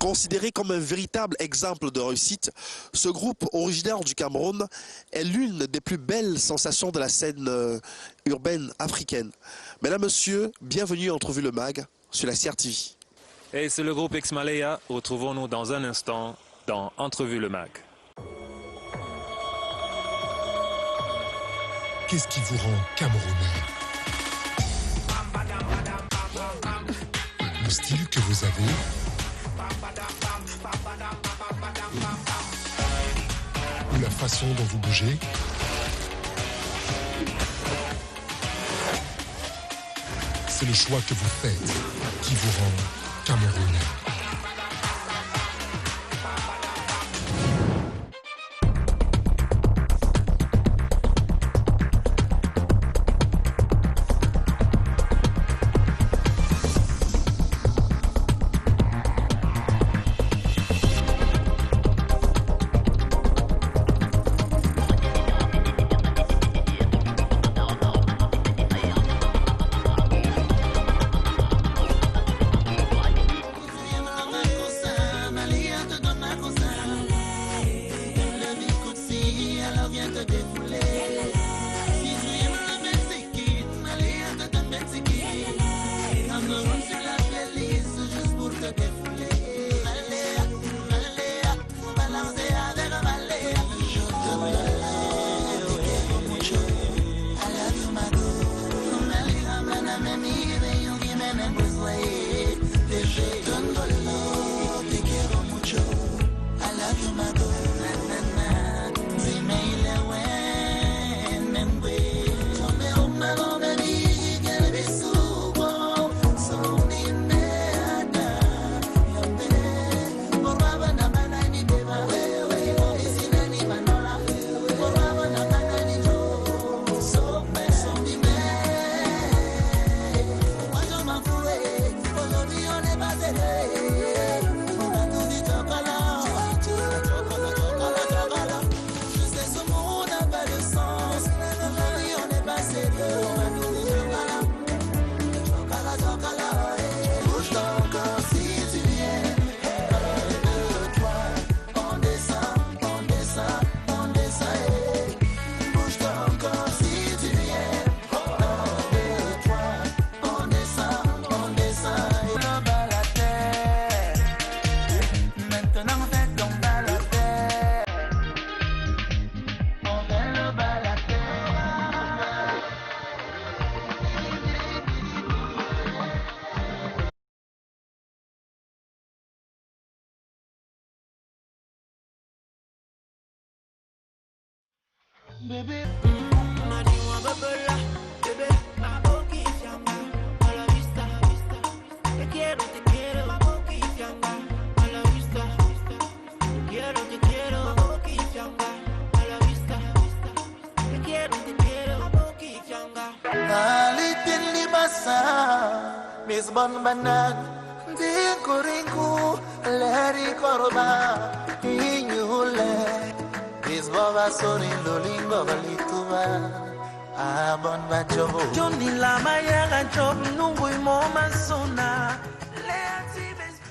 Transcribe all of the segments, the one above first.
Considéré comme un véritable exemple de réussite, ce groupe originaire du Cameroun est l'une des plus belles sensations de la scène urbaine africaine. Mesdames, Messieurs, bienvenue à Entrevue le Mag sur la CRTV. Et c'est le groupe X-Malaya. Retrouvons-nous dans un instant dans Entrevue le Mag. Qu'est-ce qui vous rend camerounais? Le style que vous avez? Ou la façon dont vous bougez? C'est le choix que vous faites qui vous rend camerounais.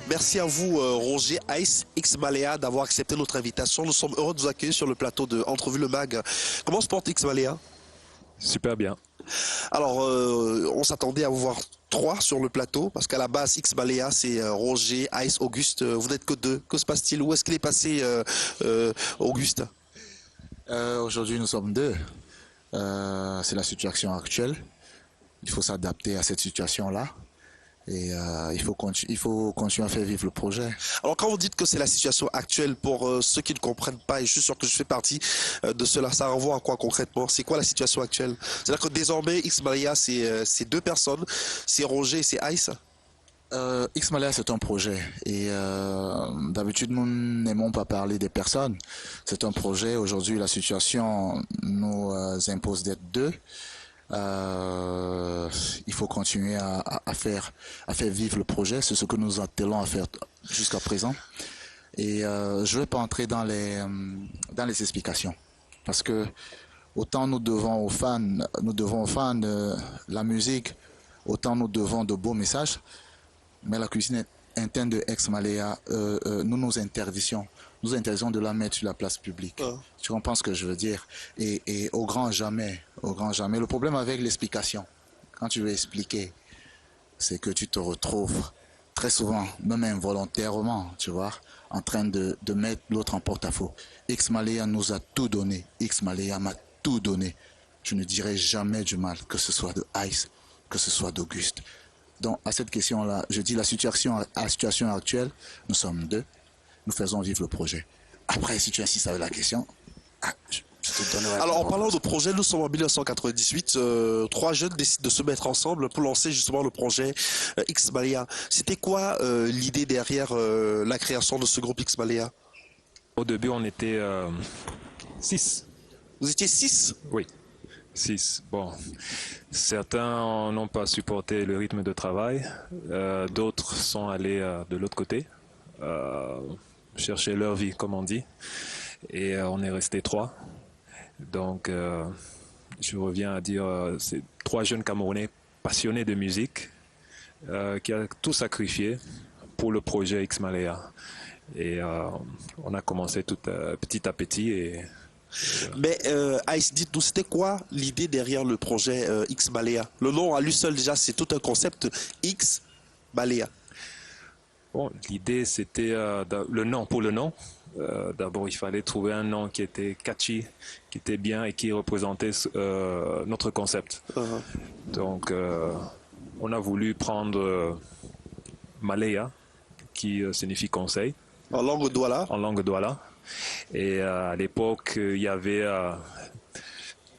Merci à vous, Roger, Ice, X-Malaya, d'avoir accepté notre invitation. Nous sommes heureux de vous accueillir sur le plateau de Entrevue le Mag. Comment se porte X-Malaya? Super bien. Alors, on s'attendait à vous voir 3 sur le plateau, parce qu'à la base, X-Malaya, c'est Roger, Ice, Auguste. Vous n'êtes que 2. Que se passe-t-il? Où est-ce qu'il est passé, Auguste? Aujourd'hui, nous sommes 2. C'est la situation actuelle. Il faut s'adapter à cette situation-là. Et il faut continuer à faire vivre le projet. Alors quand vous dites que c'est la situation actuelle, pour ceux qui ne comprennent pas, et je suis sûr que je fais partie de cela, ça renvoie à quoi concrètement? C'est quoi la situation actuelle? C'est-à-dire que désormais, X-Malaya, c'est 2 personnes, c'est Roger et c'est Ice? X-Malaya, c'est un projet. Et d'habitude, nous n'aimons pas parler des personnes. C'est un projet. Aujourd'hui, la situation nous impose d'être 2. Il faut continuer à faire vivre le projet. C'est ce que nous attelons à faire jusqu'à présent. Et je ne vais pas entrer dans les explications. Parce que autant nous devons aux fans de la musique, autant nous devons de beaux messages. Mais la cuisine interne de Ex Malaya, nous interdisions. Nous interdisions de la mettre sur la place publique. Tu comprends ce que je veux dire? Et au grand jamais, au grand jamais. Le problème avec l'explication, quand tu veux expliquer, c'est que tu te retrouves très souvent, même involontairement, tu vois, en train de mettre l'autre en porte-à-faux. Ex Malaya nous a tout donné. Ex Malaya m'a tout donné. Je ne dirai jamais du mal, que ce soit de Ice, que ce soit d'Auguste. Donc, à cette question-là, je dis la situation actuelle, nous sommes deux, nous faisons vivre le projet. Après, si tu insistes avec la question, je te donnerai la Alors, en réponse. parlant de projet, nous sommes en 1998. Trois jeunes décident de se mettre ensemble pour lancer justement le projet X Malaya. C'était quoi l'idée derrière la création de ce groupe X Malaya? Au début, on était 6. Vous étiez 6? Oui, 6. Bon, certains n'ont pas supporté le rythme de travail. D'autres sont allés de l'autre côté, chercher leur vie, comme on dit. Et on est resté 3. Donc, je reviens à dire, c'est 3 jeunes Camerounais passionnés de musique qui ont tout sacrifié pour le projet X Malaya. Et on a commencé tout petit à petit. Mais Ice, dites-nous, c'était quoi l'idée derrière le projet X Malaya? Le nom à lui seul déjà, c'est tout un concept X Malaya. Bon, l'idée c'était le nom pour le nom. D'abord, il fallait trouver un nom qui était catchy, qui était bien et qui représentait notre concept. Donc, on a voulu prendre Malaya, qui signifie conseil. En langue douala. En langue douala. Et à l'époque, il y avait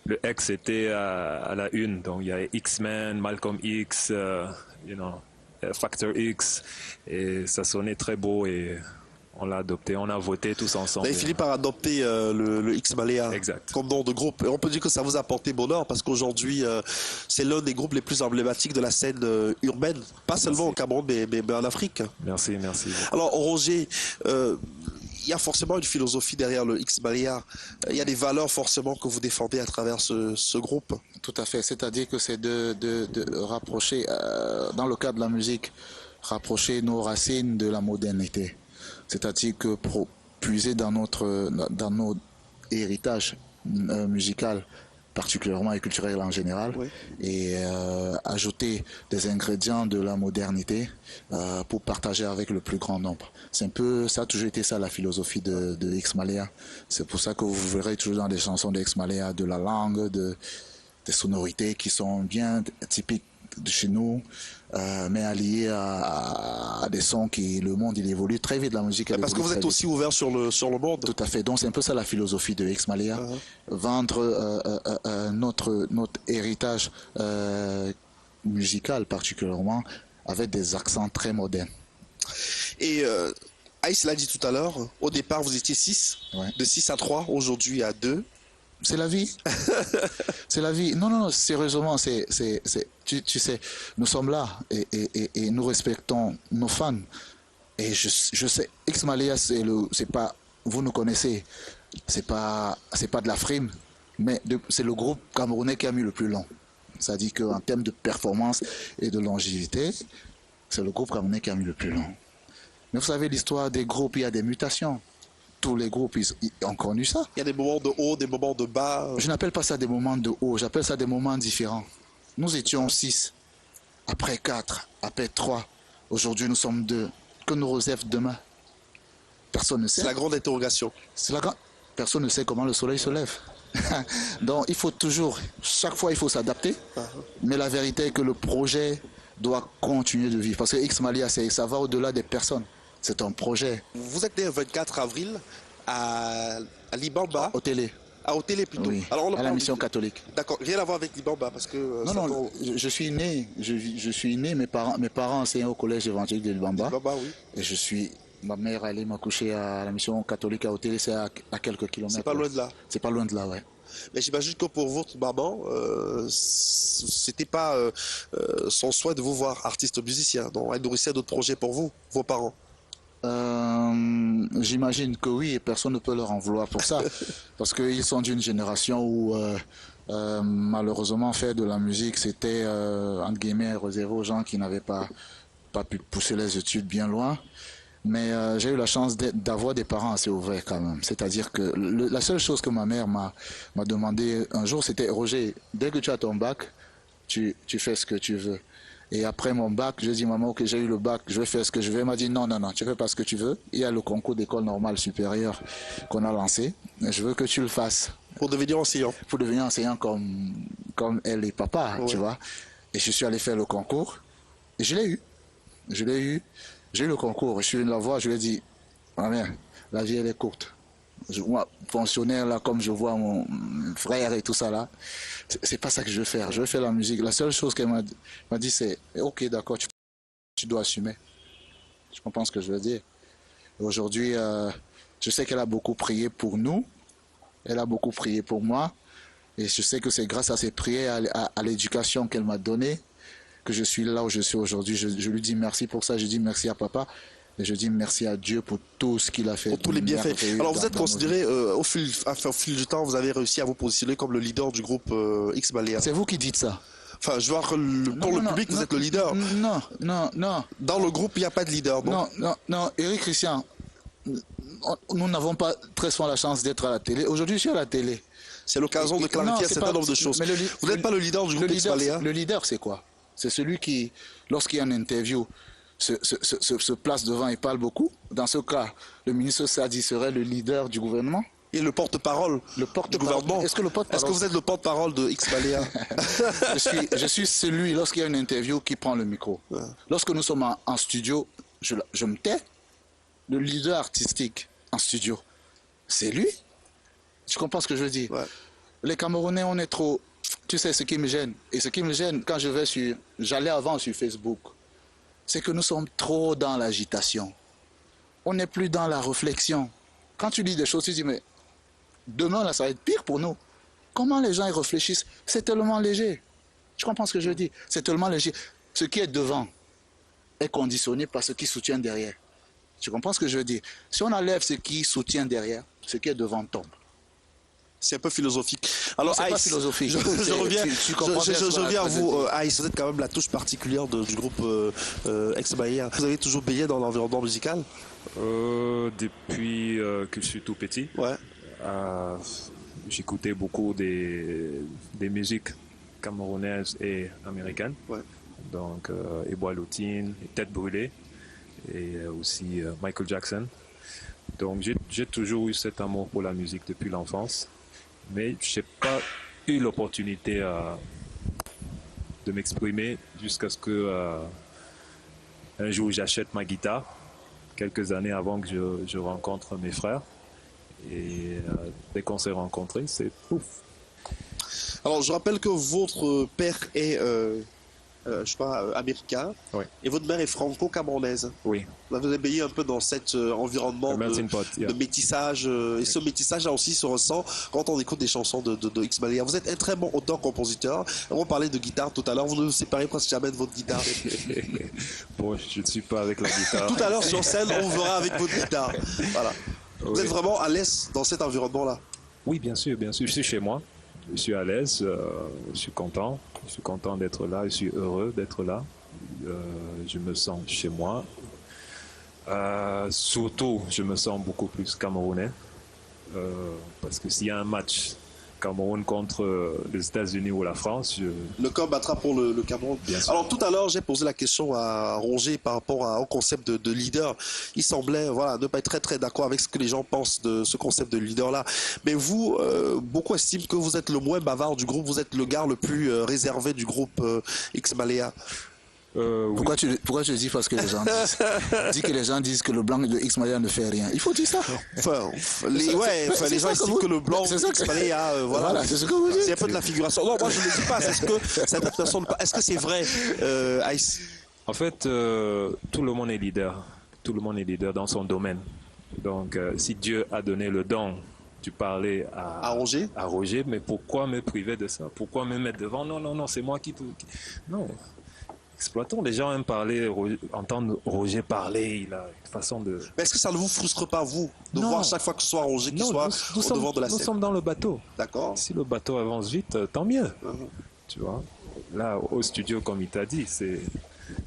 le X était à la une, donc il y avait X-Men, Malcolm X, Factor X, et ça sonnait très beau et on l'a adopté, on a voté tous ensemble. Vous avez fini par adopter le X Malaya comme nom de groupe. Et on peut dire que ça vous a porté bonheur parce qu'aujourd'hui, c'est l'un des groupes les plus emblématiques de la scène urbaine, pas seulement au Cameroun, mais en Afrique. Merci, merci. Alors, Roger, il y a forcément une philosophie derrière le X Malaya. Il y a des valeurs forcément que vous défendez à travers ce groupe. Tout à fait. C'est-à-dire que c'est de rapprocher, dans le cadre de la musique, rapprocher nos racines de la modernité. C'est-à-dire que pour puiser dans notre héritage musical, particulièrement et culturel en général, Oui. et ajouter des ingrédients de la modernité pour partager avec le plus grand nombre. C'est un peu, ça a toujours été ça la philosophie de X Malaya. C'est pour ça que vous verrez toujours dans des chansons de X Malaya de la langue, des sonorités qui sont bien typiques de chez nous, mais alliés à des sons qui, le monde il évolue très vite, la musique. Parce que vous êtes aussi ouvert sur le monde. Tout à fait. Donc c'est un peu ça la philosophie de X Malaya, vendre notre héritage musical particulièrement avec des accents très modernes. Et Ice l'a dit tout à l'heure, au départ vous étiez 6, de 6 à 3, aujourd'hui à 2. C'est la vie. C'est la vie. Non, sérieusement, tu sais, nous sommes là et nous respectons nos fans. Et je sais, X Malaya, c'est pas, vous nous connaissez, c'est pas de la frime, mais c'est le groupe camerounais qui a mis le plus long. C'est-à-dire qu'en termes de performance et de longévité, c'est le groupe camerounais qui a mis le plus long. Mais vous savez, l'histoire des groupes, il y a des mutations. Tous les groupes ils ont connu ça. Il y a des moments de haut, des moments de bas. Je n'appelle pas ça des moments de haut, j'appelle ça des moments différents. Nous étions 6, après 4, après 3. Aujourd'hui, nous sommes 2. Que nous réserve demain? Personne ne sait. C'est la grande interrogation. Personne ne sait comment le soleil se lève. Donc, il faut toujours, chaque fois, il faut s'adapter. Mais la vérité est que le projet doit continuer de vivre. Parce que X Malaya, ça va au-delà des personnes. C'est un projet. Vous êtes né le 24 avril à Libamba. Au télé. Ah, au télé plutôt. Oui, Alors, à la mission catholique. D'accord, rien à voir avec Libamba parce que... Non, je suis né, mes parents enseignaient au collège évangélique de Libamba. Libamba, oui. Et ma mère allait m'accoucher à la mission catholique à Hôtel, c'est à quelques kilomètres. C'est pas loin de là. C'est pas loin de là, ouais. Mais j'imagine que pour votre maman, c'était pas son souhait de vous voir artiste musicien. Donc, elle nourrissait d'autres projets pour vous, vos parents. J'imagine que oui, et personne ne peut leur en vouloir pour ça. Parce qu'ils sont d'une génération où, malheureusement, faire de la musique, c'était, entre guillemets, réservé aux gens qui n'avaient pas pas pu pousser les études bien loin. Mais j'ai eu la chance d'avoir des parents assez ouverts quand même. C'est-à-dire que la seule chose que ma mère m'a demandé un jour, c'était Roger, dès que tu as ton bac, tu fais ce que tu veux. Et après mon bac, je dis maman, ok, j'ai eu le bac, je vais faire ce que je veux. Elle m'a dit non, non, non, tu fais pas ce que tu veux. Il y a le concours d'école normale supérieure qu'on a lancé. Je veux que tu le fasses. Pour devenir enseignant. Pour devenir enseignant comme elle et papa, tu vois. Et je suis allé faire le concours. Et je l'ai eu. Je l'ai eu. J'ai eu le concours, je suis venu la voir, je lui ai dit, ma mère, la vie elle est courte. Moi, fonctionnaire là, comme je vois mon frère et tout ça là, c'est pas ça que je veux faire. Je veux faire la musique. La seule chose qu'elle m'a dit, c'est, ok, d'accord, tu dois assumer. Je comprends ce que je veux dire. Aujourd'hui, je sais qu'elle a beaucoup prié pour nous, elle a beaucoup prié pour moi, et je sais que c'est grâce à ses prières, à l'éducation qu'elle m'a donnée, que je suis là où je suis aujourd'hui. Je lui dis merci pour ça, je dis merci à papa et je dis merci à Dieu pour tout ce qu'il a fait. Pour tous les bienfaits. Alors vous êtes considéré, au fil du temps, vous avez réussi à vous positionner comme le leader du groupe X Malea. C'est vous qui dites ça. Enfin, je vois que pour le public, vous êtes le leader. Non. Dans le groupe, il n'y a pas de leader. Non, Eric Christian, nous n'avons pas très souvent la chance d'être à la télé. Aujourd'hui, je suis à la télé. C'est l'occasion de clarifier un certain nombre de choses. Vous n'êtes pas le leader du groupe X Malea. Le leader, c'est quoi? C'est celui qui, lorsqu'il y a une interview, se place devant et parle beaucoup. Dans ce cas, le ministre Sadi serait le leader du gouvernement. Et le porte-parole du gouvernement. Est-ce que vous êtes le porte-parole de X Malea? je suis celui, lorsqu'il y a une interview, qui prend le micro. Ouais. Lorsque nous sommes en studio, je me tais. Le leader artistique en studio, c'est lui. Tu comprends ce que je veux dire? Ouais. Les Camerounais, on est trop... Tu sais ce qui me gêne, et ce qui me gêne quand j'allais avant sur Facebook, c'est que nous sommes trop dans l'agitation. On n'est plus dans la réflexion. Quand tu lis des choses, tu te dis, mais demain, là, ça va être pire pour nous. Comment les gens y réfléchissent? C'est tellement léger. Tu comprends ce que je dis? C'est tellement léger. Ce qui est devant est conditionné par ce qui soutient derrière. Tu comprends ce que je veux dire? Si on enlève ce qui soutient derrière, ce qui est devant tombe. C'est un peu philosophique. Alors, c'est Ice, pas philosophique. je reviens, je reviens à vous, Ice. Vous êtes quand même la touche particulière du groupe X Malea. Vous avez toujours baigné dans l'environnement musical? Depuis que je suis tout petit. Ouais. J'écoutais beaucoup des musiques camerounaises et américaines. Ouais. Donc, Eboa Lutine, Tête Brûlée et aussi Michael Jackson. Donc, j'ai toujours eu cet amour pour la musique depuis l'enfance. Mais je n'ai pas eu l'opportunité de m'exprimer jusqu'à ce que un jour j'achète ma guitare, quelques années avant que je rencontre mes frères. Et dès qu'on s'est rencontrés, c'est pouf. Alors je rappelle que votre père est américain, oui. Et votre mère est franco-camerounaise. Oui. Vous avez baigné un peu dans cet environnement de métissage. Et ce métissage-là aussi se ressent quand on écoute des chansons de X Malea. Vous êtes un très bon auteur-compositeur. On parlait de guitare tout à l'heure. Vous ne vous séparez presque jamais de votre guitare. Bon, je ne suis pas avec la guitare. Tout à l'heure sur scène, on vous verra avec votre guitare. Voilà. Oui. Vous êtes vraiment à l'aise dans cet environnement-là? Oui, bien sûr, bien sûr. Je suis chez moi. Je suis à l'aise. Je suis content. Je suis content d'être là, je suis heureux d'être là. Je me sens chez moi. Surtout, je me sens beaucoup plus camerounais. Parce que s'il y a un match Cameroun contre les États-Unis ou la France, le camp battra pour le Cameroun. Alors tout à l'heure, j'ai posé la question à Roger par rapport au concept de leader. Il semblait ne pas être très très d'accord avec ce que les gens pensent de ce concept de leader-là. Mais vous, beaucoup estiment que vous êtes le moins bavard du groupe, vous êtes le gars le plus réservé du groupe X Malea. Pourquoi tu le dis? Parce que les gens disent. Dis que les gens disent que le blanc de X Malea ne fait rien. Il faut dire ça. Les gens estiment que le blanc de X Malea, voilà, c'est ce que vous dites. C'est un peu de la figuration. Non, moi je ne le dis pas. Est-ce que c'est vrai, Ice? En fait, tout le monde est leader. Tout le monde est leader dans son domaine. Donc, si Dieu a donné le don, tu parlais à Roger, mais pourquoi me priver de ça? Pourquoi me mettre devant? Non, c'est moi qui... Non. Exploitons, les gens aiment parler, entendre Roger parler, il a une façon de... Mais est-ce que ça ne vous frustre pas, vous, de voir chaque fois que ce soit Roger qui soit au devant de la scène? Nous sommes dans le bateau. D'accord. Si le bateau avance vite, tant mieux. Tu vois. Là, au studio, comme il t'a dit,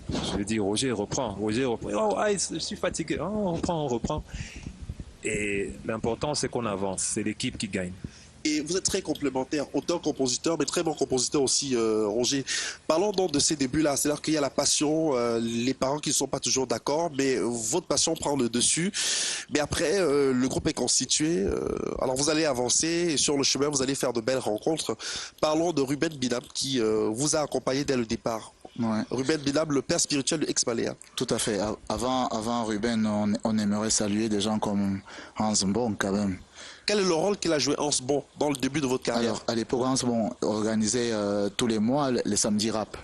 Je lui dis, Roger, reprends. Roger, reprend. Oh, ah, je suis fatigué. Oh, on reprend, on reprend. Et l'important, c'est qu'on avance. C'est l'équipe qui gagne. Et vous êtes très complémentaires, auteur-compositeur, mais très bon compositeur aussi, Roger. Parlons donc de ces débuts-là, c'est-à-dire qu'il y a la passion, les parents qui ne sont pas toujours d'accord, mais votre passion prend le dessus. Mais après, le groupe est constitué, alors vous allez avancer, et sur le chemin, vous allez faire de belles rencontres. Parlons de Ruben Binam, qui vous a accompagné dès le départ. Ouais. Ruben Binam, le père spirituel de Ex-Maléa. Tout à fait. Avant Ruben, on aimerait saluer des gens comme Hans Bon quand même. Quel est le rôle qu'il a joué Hans Bon dans le début de votre carrière? Alors, à l'époque, Hans Bon organisait tous les mois les samedis rap.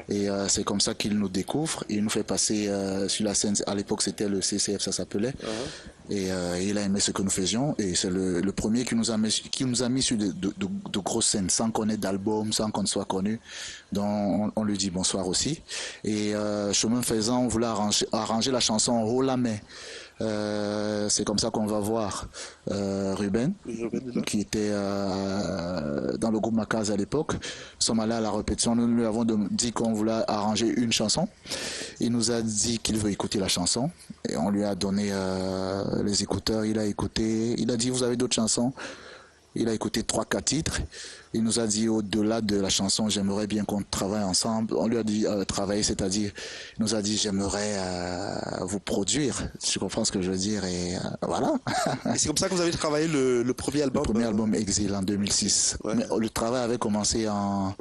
Et c'est comme ça qu'il nous découvre. Il nous fait passer sur la scène. À l'époque, c'était le CCF, ça s'appelait. Et il a aimé ce que nous faisions. Et c'est le premier qui nous a mis sur de grosses scènes, sans connaître d'album, sans qu'on soit connu. Donc, on lui dit bonsoir aussi. Et chemin faisant, on voulait arranger la chanson Haut la main. C'est comme ça qu'on va voir Ruben, qui était dans le groupe Macaz à l'époque. Nous sommes allés à la répétition, nous lui avons dit qu'on voulait arranger une chanson. Il nous a dit qu'il veut écouter la chanson et on lui a donné les écouteurs, il a écouté, il a dit vous avez d'autres chansons? Il a écouté 3-4 titres. Il nous a dit au-delà de la chanson, j'aimerais bien qu'on travaille ensemble. On lui a dit travailler, c'est-à-dire, il nous a dit j'aimerais vous produire. Tu comprends ce que je veux dire? Et voilà. Et c'est comme ça que vous avez travaillé le premier album? Le premier album Exil en 2006. Ouais. Mais le travail avait commencé en...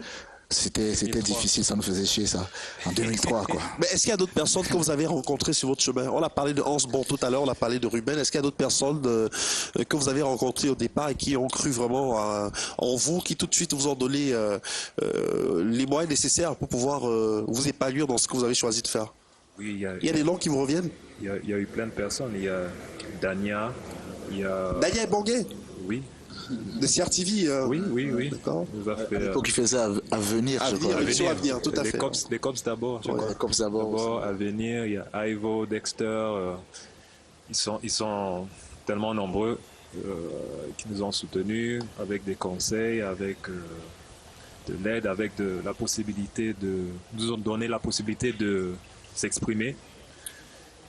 C'était difficile, ça nous faisait chier ça, en 2003 quoi. Mais est-ce qu'il y a d'autres personnes que vous avez rencontrées sur votre chemin? On a parlé de Hans Bon tout à l'heure, on a parlé de Ruben. Est-ce qu'il y a d'autres personnes que vous avez rencontrées au départ et qui ont cru vraiment en vous, qui tout de suite vous ont donné les moyens nécessaires pour pouvoir vous épanouir dans ce que vous avez choisi de faire? Oui, il y a des noms qui vous reviennent? Il y a eu plein de personnes. Il y a Dania, il y a... Dania Ebongué? Oui. De CRTV? Oui. D'accord. À l'époque, il faisait Avenir, je crois. Avenir, tout à fait. Les Cops d'abord. Ouais, les Cops d'abord. Avenir, il y a Ivo, Dexter. Ils sont tellement nombreux qui nous ont soutenus avec des conseils, avec de l'aide, avec la possibilité nous ont donné la possibilité de s'exprimer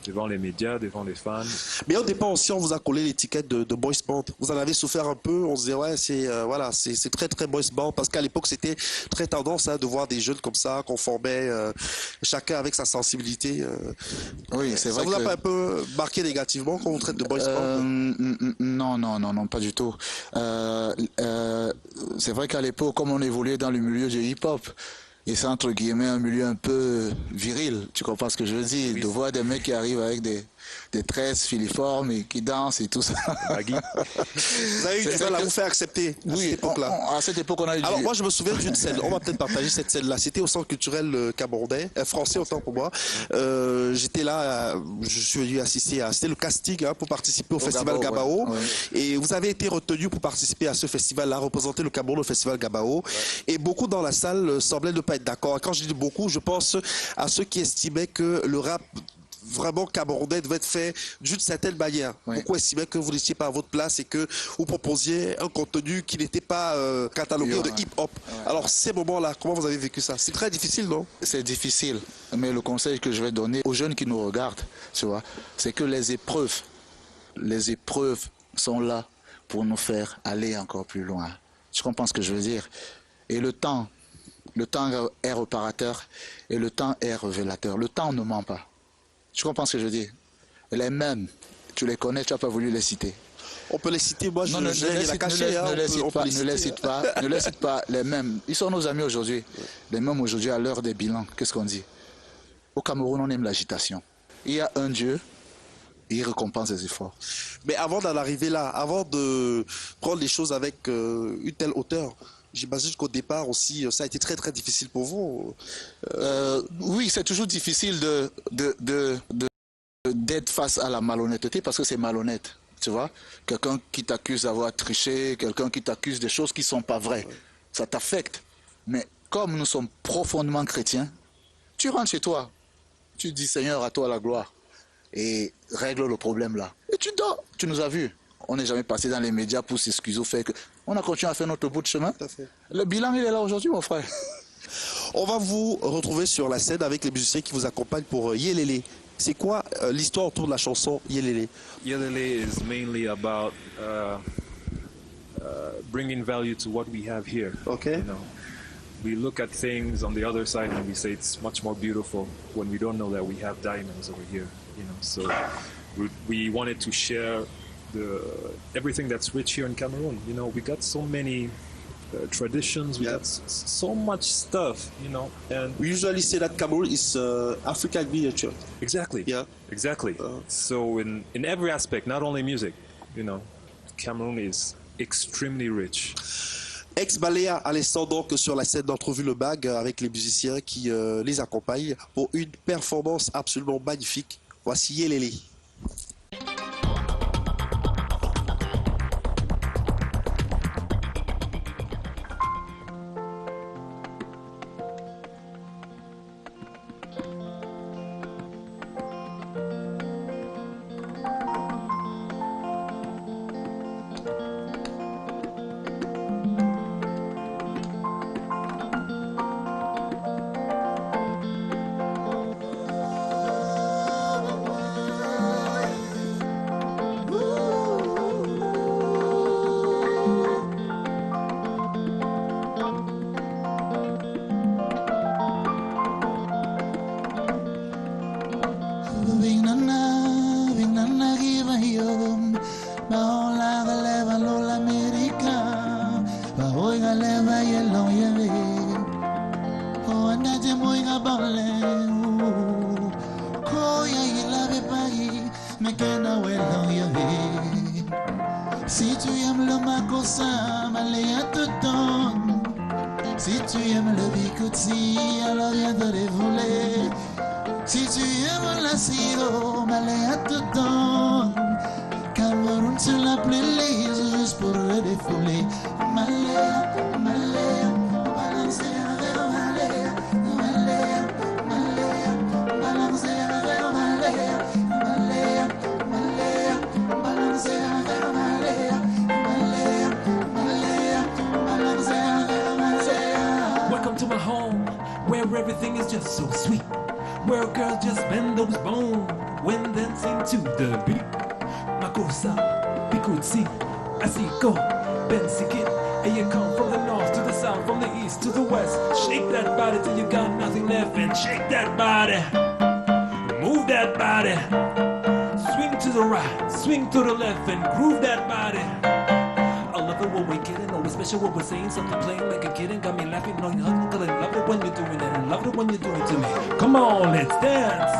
devant les médias, devant les fans. Mais au départ aussi, on vous a collé l'étiquette de boys band. Vous en avez souffert un peu. On se disait ouais, c'est très très boys band parce qu'à l'époque c'était très tendance de voir des jeunes comme ça qu'on formait chacun avec sa sensibilité. Oui, c'est vrai. Ça vous a pas un peu marqué négativement quand on vous traite de boys band? Non, pas du tout. C'est vrai qu'à l'époque, comme on évoluait dans le milieu du hip-hop. Et c'est entre guillemets un milieu un peu viril, tu comprends ce que je veux dire? Oui. De voir des mecs qui arrivent avec des tresses filiformes et qui dansent et tout ça. Vous avez eu du mal à vous faire accepter à cette époque-là? À cette époque, on a eu Alors moi, je me souviens d'une scène, on va peut-être partager cette scène-là. C'était au Centre culturel camerounais, français autant pour moi. J'étais là, je suis venu assister c'était le casting pour participer au festival Gabao. Ouais. Et vous avez été retenu pour participer à ce festival-là, représenter le Cameroun au festival Gabao. Ouais. Et beaucoup dans la salle semblaient ne pas être d'accord. Et quand je dis beaucoup, je pense à ceux qui estimaient que le rap vraiment camerounais devait être fait d'une certaine manière. Oui. Beaucoup estimaient que vous n'étiez pas à votre place et que vous proposiez un contenu qui n'était pas catalogué de hip-hop. Ouais. Alors ces moments-là, comment vous avez vécu ça? C'est très difficile, non? C'est difficile, mais le conseil que je vais donner aux jeunes qui nous regardent, tu vois, c'est que les épreuves sont là pour nous faire aller encore plus loin. Tu comprends ce que je veux dire? Et le temps est réparateur et le temps est révélateur. Le temps ne ment pas. Tu comprends ce que je veux dire? Les mêmes, tu les connais, tu n'as pas voulu les citer. On peut les citer, moi ne les cite pas, les mêmes. Ils sont nos amis aujourd'hui. Les mêmes aujourd'hui à l'heure des bilans. Qu'est-ce qu'on dit? Au Cameroun, on aime l'agitation. Il y a un Dieu, il récompense les efforts. Mais avant d'en arriver là, avant de prendre les choses avec une telle hauteur, j'imagine qu'au départ aussi, ça a été très très difficile pour vous. Oui, c'est toujours difficile d'être face à la malhonnêteté parce que c'est malhonnête, tu vois. Quelqu'un qui t'accuse d'avoir triché, quelqu'un qui t'accuse des choses qui ne sont pas vraies, ça t'affecte. Mais comme nous sommes profondément chrétiens, tu rentres chez toi, tu dis Seigneur, à toi la gloire, et règle le problème là. Et tu dors, tu nous as vus. On n'est jamais passé dans les médias pour s'excuser au fait que on a continué à faire notre bout de chemin. Le bilan, il est là aujourd'hui, mon frère. On va vous retrouver sur la scène avec les musiciens qui vous accompagnent pour Yelele. C'est quoi l'histoire autour de la chanson Yelele? Yelele is mainly about bringing value to what we have here. Okay. You know, we look at things on the other side and we say it's much more beautiful when we don't know that we have diamonds over here. You know, so we wanted to share everything that's rich here in Cameroon. You know, we got so many traditions, we got so much stuff. You know, and We usually say that Cameroon is African miniature. exactly, Yeah. exactly. So in every aspect, not only music, you know, Cameroon is extremely rich. Ex-Baléa à l'instant donc sur la scène d'entrevue Le Bag avec les musiciens qui les accompagnent pour une performance absolument magnifique. Voici Yelele. Si tu aimes le macosa, malaya te donne. Si tu aimes le bicouti, alors viens te défouler. Si tu aimes l'acido, malaya te donne. Cameroun sur la playlist, juste pour le défouler. Malaya, malaya, balancer avec malaya, malaya, malaya, balancer avec malaya, malaya, malaya, balancer avec malaya, malaya, malaya, balancer avec malaya. Welcome to my home, where everything is just so sweet. Where girls just bend those bones when dancing to the beat. Makosa, Bikutsi, Asiko, Bensikit. And you come from the north to the south, from the east to the west. Shake that body till you got nothing left, and shake that body. Move that body. Swing to the right, swing to the left, and groove that body. I love it when we're getting always special when we're saying something plain like a kid and got me laughing on your hustle. I love it when you're doing it, and love it when you're doing it to me. Come on, let's dance.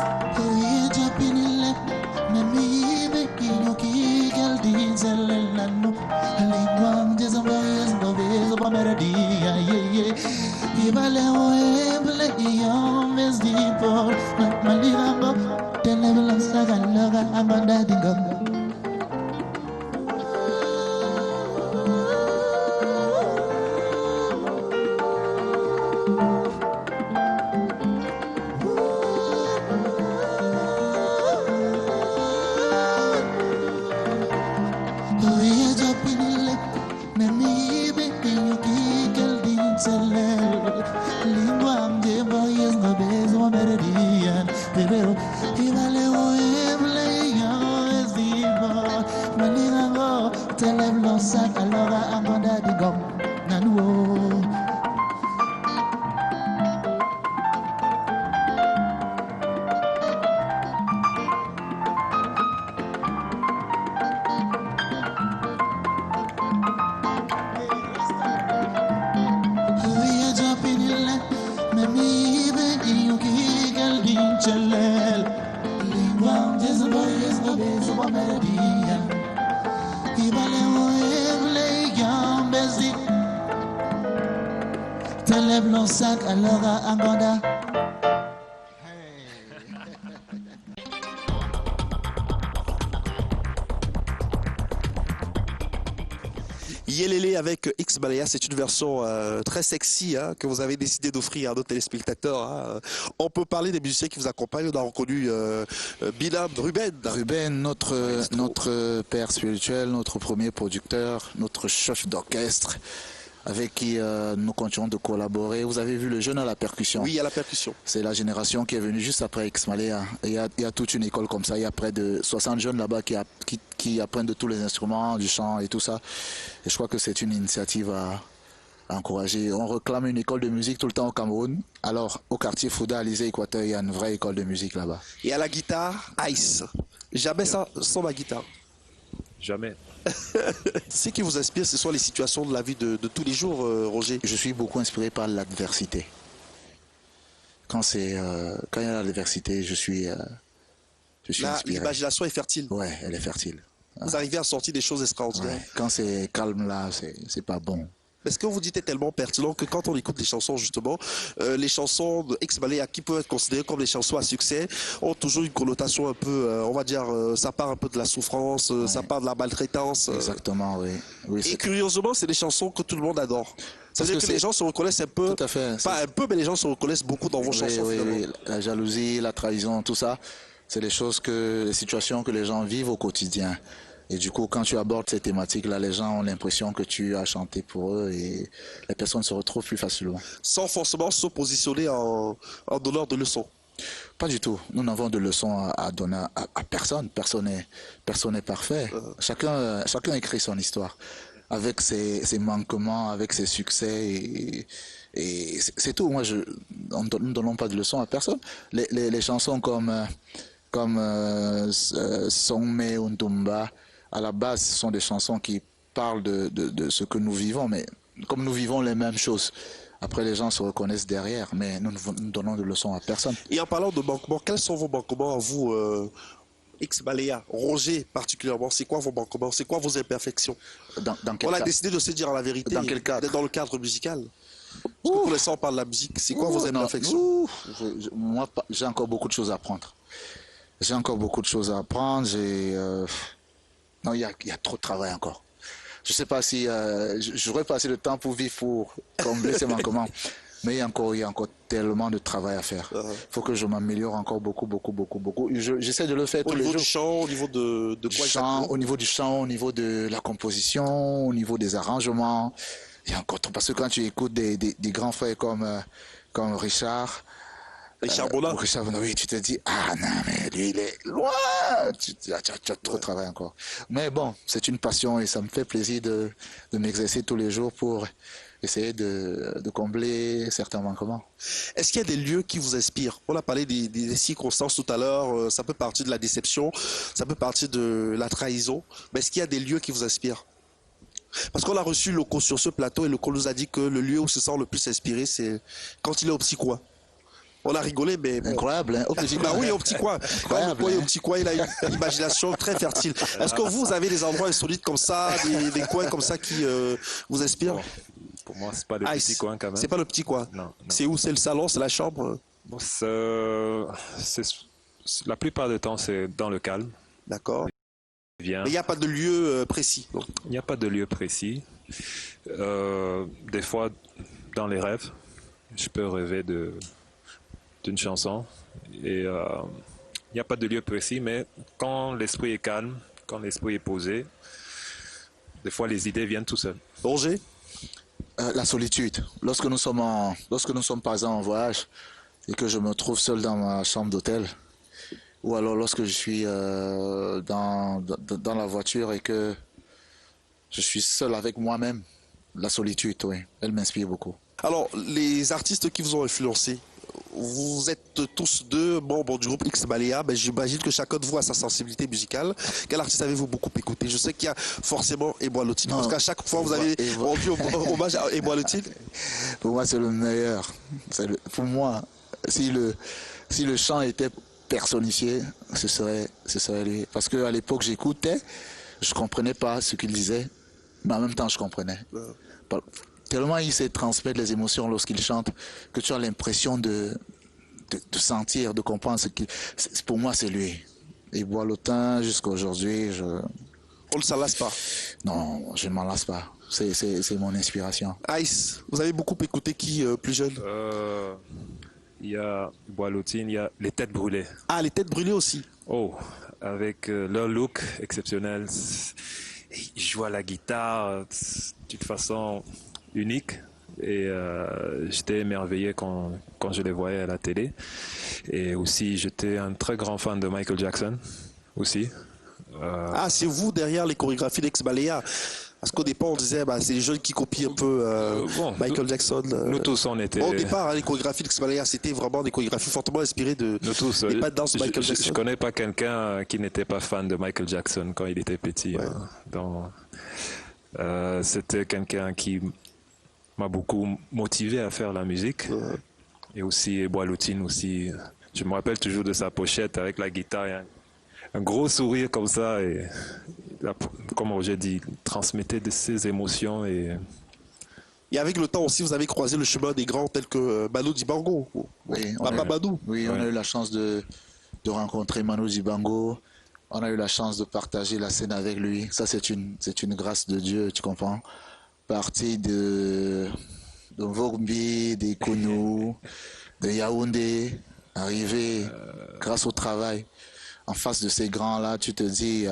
Yelele avec Ex-Baléa, c'est une version très sexy que vous avez décidé d'offrir à nos téléspectateurs. On peut parler des musiciens qui vous accompagnent. On a reconnu Binam, Ruben. Ruben, notre père spirituel, notre premier producteur, notre chef d'orchestre. avec qui nous continuons de collaborer. Vous avez vu le jeune à la percussion. Oui, il y a la percussion. C'est la génération qui est venue juste après X-Malea. Il y a toute une école comme ça. Il y a près de 60 jeunes là-bas qui apprennent de tous les instruments, du chant et tout ça. Et je crois que c'est une initiative à encourager. On réclame une école de musique tout le temps au Cameroun. Alors, au quartier Fouda, à l'Élysée-Équateur, il y a une vraie école de musique là-bas. Et à la guitare, Ice. Jamais ça sans la guitare. Jamais. Ce qui vous inspire, ce sont les situations de la vie de tous les jours, Roger. Je suis beaucoup inspiré par l'adversité. Quand il y a l'adversité, je suis inspiré. L'imagination est fertile. Ouais, elle est fertile. Vous arrivez à sortir des choses extraordinaires. Ouais. Quand c'est calme là, c'est pas bon. Mais ce que vous dites est tellement pertinent que quand on écoute les chansons, justement, les chansons de X-Malea qui peuvent être considérées comme des chansons à succès ont toujours une connotation un peu, on va dire, ça part un peu de la souffrance, ça part de la maltraitance. Exactement, oui. Et curieusement, c'est des chansons que tout le monde adore. Ça veut dire que les gens se reconnaissent un peu, tout à fait, pas un peu, mais les gens se reconnaissent beaucoup dans vos chansons. Oui. La jalousie, la trahison, tout ça, c'est les situations que les gens vivent au quotidien. Et du coup, quand tu abordes ces thématiques-là, les gens ont l'impression que tu as chanté pour eux et les personnes se retrouvent plus facilement. Sans forcément se positionner en donneur de leçons. Pas du tout. Nous n'avons de leçons à donner à personne. Personne n'est parfait. Chacun écrit son histoire avec ses manquements, avec ses succès et c'est tout. Moi, nous ne donnons pas de leçons à personne. Les chansons comme Songme Untumba, à la base, ce sont des chansons qui parlent de ce que nous vivons, mais comme nous vivons les mêmes choses, après les gens se reconnaissent derrière, mais nous ne donnons de leçons à personne. Et en parlant de manquements, quels sont vos manquements à vous, X-Malea, Roger particulièrement? C'est quoi vos manquements? C'est quoi vos imperfections? On a décidé de se dire la vérité. Dans quel cadre? Dans le cadre musical. Parce que pour l'instant, on parle de la musique. C'est quoi vos imperfections? Moi, j'ai encore beaucoup de choses à apprendre. J'ai encore beaucoup de choses à apprendre. Non, il y a trop de travail encore. Je ne sais pas si j'aurais pas assez de temps pour vivre, pour combler ces manquements. Mais il y a encore tellement de travail à faire. Il faut que je m'améliore encore beaucoup. J'essaie de le faire tous les jours. Au niveau du chant, au niveau de quoi chant, au niveau du chant, au niveau de la composition, au niveau des arrangements. Il y a encore trop. Parce que quand tu écoutes des grands frères comme Richard Bonin. Richard Bonin, oui, tu te dis, ah non, mais lui, il est loin. Tu as trop de travail encore. Mais bon, c'est une passion et ça me fait plaisir de m'exercer tous les jours pour essayer de combler certains manquements. Est-ce qu'il y a des lieux qui vous inspirent? On a parlé des circonstances tout à l'heure, ça peut partir de la déception, ça peut partir de la trahison, mais est-ce qu'il y a des lieux qui vous inspirent? Parce qu'on a reçu Loco sur ce plateau et Loco nous a dit que le lieu où se sent le plus inspiré, c'est quand il est au petit coin. On a rigolé, mais... Bon. Incroyable, hein? Au petit coin. Bah oui, au petit coin. Incroyable, Au petit coin, il a une imagination très fertile. Est-ce que vous avez des endroits insolites comme ça, des coins comme ça qui vous inspirent? Bon, pour moi, c'est pas le petit coin quand même. C'est pas le petit coin. Non. C'est où? C'est le salon, c'est la chambre? Bon, la plupart du temps, c'est dans le calme. D'accord. Mais il n'y a pas de lieu précis. Il n'y a pas de lieu précis. Des fois, dans les rêves, je peux rêver d'une chanson. Et il n'y a pas de lieu précis, mais quand l'esprit est calme, quand l'esprit est posé, des fois les idées viennent tout seules. Roger? La solitude. Lorsque nous sommes par exemple en voyage et que je me trouve seul dans ma chambre d'hôtel, ou alors lorsque je suis dans la voiture et que je suis seul avec moi-même, la solitude, oui, elle m'inspire beaucoup. Alors, les artistes qui vous ont influencé, vous êtes tous deux membres du groupe X-Malea, ben j'imagine que chacun de vous a sa sensibilité musicale. Quel artiste avez-vous beaucoup écouté? Je sais qu'il y a forcément Eboa Lotine, parce qu'à chaque fois vous avez rendu hommage à Eboa Lotine. Pour moi, c'est le meilleur. Pour moi, si le chant était personnifié, ce serait lui. Parce qu'à l'époque, j'écoutais, je comprenais pas ce qu'il disait, mais en même temps, je comprenais. Tellement il sait transmettre les émotions lorsqu'il chante que tu as l'impression de sentir, de comprendre ce qu'il... Pour moi, c'est lui. Et Boileautin, jusqu'à aujourd'hui, on ne s'en lasse pas? Non, je ne m'en lasse pas. C'est mon inspiration. Ice, vous avez beaucoup écouté qui plus jeune? Il y a Boileautine, il y a les Têtes Brûlées. Ah, les Têtes Brûlées aussi? Oh, avec leur look exceptionnel. Ils jouent à la guitare d'une façon uniques. Et j'étais émerveillé quand je les voyais à la télé. Et aussi, j'étais un très grand fan de Michael Jackson aussi. Ah, c'est vous derrière les chorégraphies d'Ex-Balea. Parce qu'au départ, on disait, bah, c'est les jeunes qui copient un peu Michael Jackson. Nous tous, on était... Au départ, hein, les chorégraphies d'Ex-Balea, c'était vraiment des chorégraphies fortement inspirées de nous tous, des pas de danse de Michael je Jackson. connais pas quelqu'un qui n'était pas fan de Michael Jackson quand il était petit. Ouais. C'était quelqu'un qui m'a beaucoup motivé à faire la musique. Ouais. Et aussi Boilotine aussi. Je me rappelle toujours de sa pochette avec la guitare et un gros sourire comme ça. Et comme Roger dit, il transmettait de ses émotions. Et avec le temps aussi, vous avez croisé le chemin des grands tels que Manu Dibango. Oui, Papa Badou. Oui, on a eu la chance de rencontrer Manu Dibango. On a eu la chance de partager la scène avec lui. Ça, c'est une grâce de Dieu, tu comprends? Parti de Vogbi, des Kounou, de Yaoundé, arrivé grâce au travail. En face de ces grands-là, tu te dis,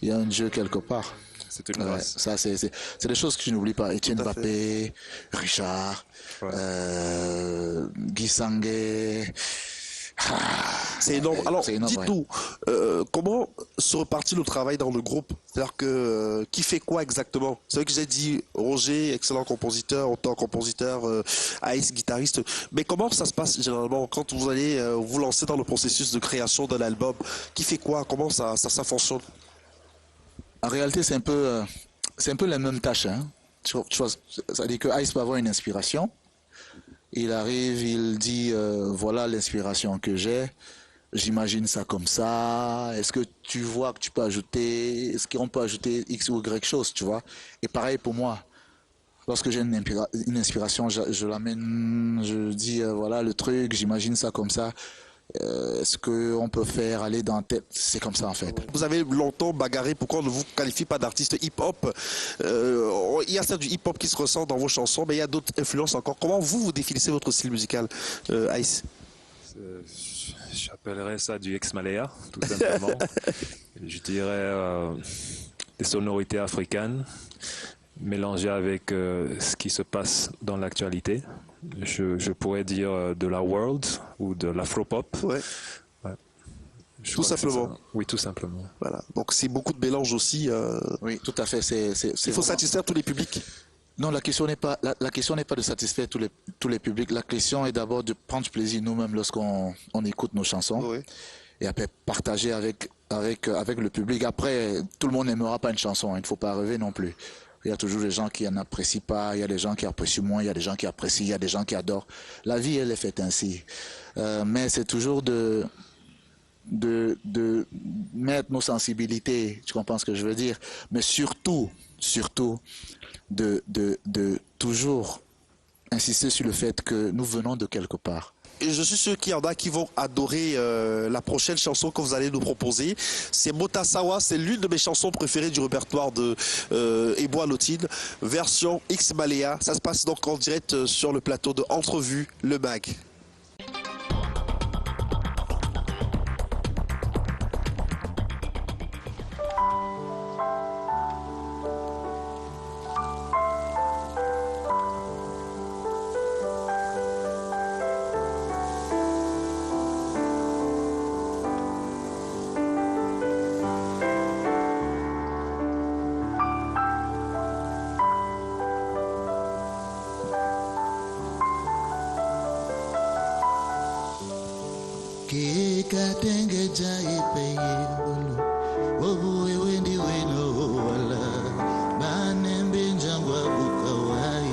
il y a un Dieu quelque part. c'est une grâce. Ça, c'est des choses que je n'oublie pas. Étienne Mbappé, Richard, Guy Sanguet. C'est énorme. Alors, dites-nous, comment se repartit le travail dans le groupe? C'est-à-dire que qui fait quoi exactement? C'est vrai que j'ai dit Roger, excellent compositeur, auteur-compositeur, Ice, guitariste. Mais comment ça se passe généralement quand vous allez vous lancer dans le processus de création d'un album? Qui fait quoi? Comment ça fonctionne? En réalité, c'est un peu les mêmes tâches. Hein. Tu vois, ça dit que Ice peut avoir une inspiration. Il arrive, il dit voilà l'inspiration que j'ai, j'imagine ça comme ça. Est-ce que tu vois que tu peux ajouter, est-ce qu'on peut ajouter X ou Y chose, tu vois? Et pareil pour moi. Lorsque j'ai une inspiration, je l'amène, je dis voilà le truc, j'imagine ça comme ça. Est-ce qu'on peut faire aller dans tête? C'est comme ça en fait. Vous avez longtemps bagarré pourquoi on ne vous qualifie pas d'artiste hip-hop. Il y a ça du hip-hop qui se ressent dans vos chansons, mais il y a d'autres influences encore. Comment vous définissez votre style musical, Ice? J'appellerais ça du ex-Malaya, tout simplement. Je dirais des sonorités africaines mélangées avec ce qui se passe dans l'actualité. Je pourrais dire de la world ou de l'afropop. Ouais. Tout simplement. Oui, tout simplement. Voilà. Donc c'est beaucoup de mélange aussi. Oui, tout à fait. Il faut satisfaire tous les publics. Non, la question n'est pas de satisfaire tous les publics. La question est d'abord de prendre du plaisir nous-mêmes lorsqu'on écoute nos chansons. Oui. Et après partager avec le public. Après, tout le monde n'aimera pas une chanson. Il ne faut pas rêver non plus. Il y a toujours des gens qui n'en apprécient pas, il y a des gens qui apprécient moins, il y a des gens qui apprécient, il y a des gens qui adorent. La vie, elle est faite ainsi. Mais c'est toujours de mettre nos sensibilités, tu comprends ce que je veux dire? Mais surtout, de toujours insister sur le fait que nous venons de quelque part. Et je suis sûr qu'il y en a qui vont adorer la prochaine chanson que vous allez nous proposer. C'est Motasawa, c'est l'une de mes chansons préférées du répertoire de Eboa Lotine, version X-Malea. Ça se passe donc en direct sur le plateau de Entrevue, le mag. Katenge jai peyolo Obuwe wendi weno wala Banembe njangwa bukawai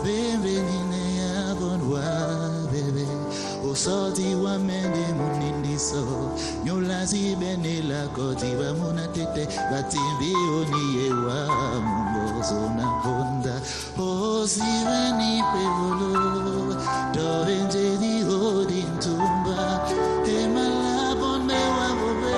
Bembe nine ya bonwa bebe Osoti wa mende munindiso Nyolazi bene la koti wa munatete Batimbi oniye wa mungozo na bonda Osi veni peyolo Dovenje di hodin tumba Emalabone wa bobe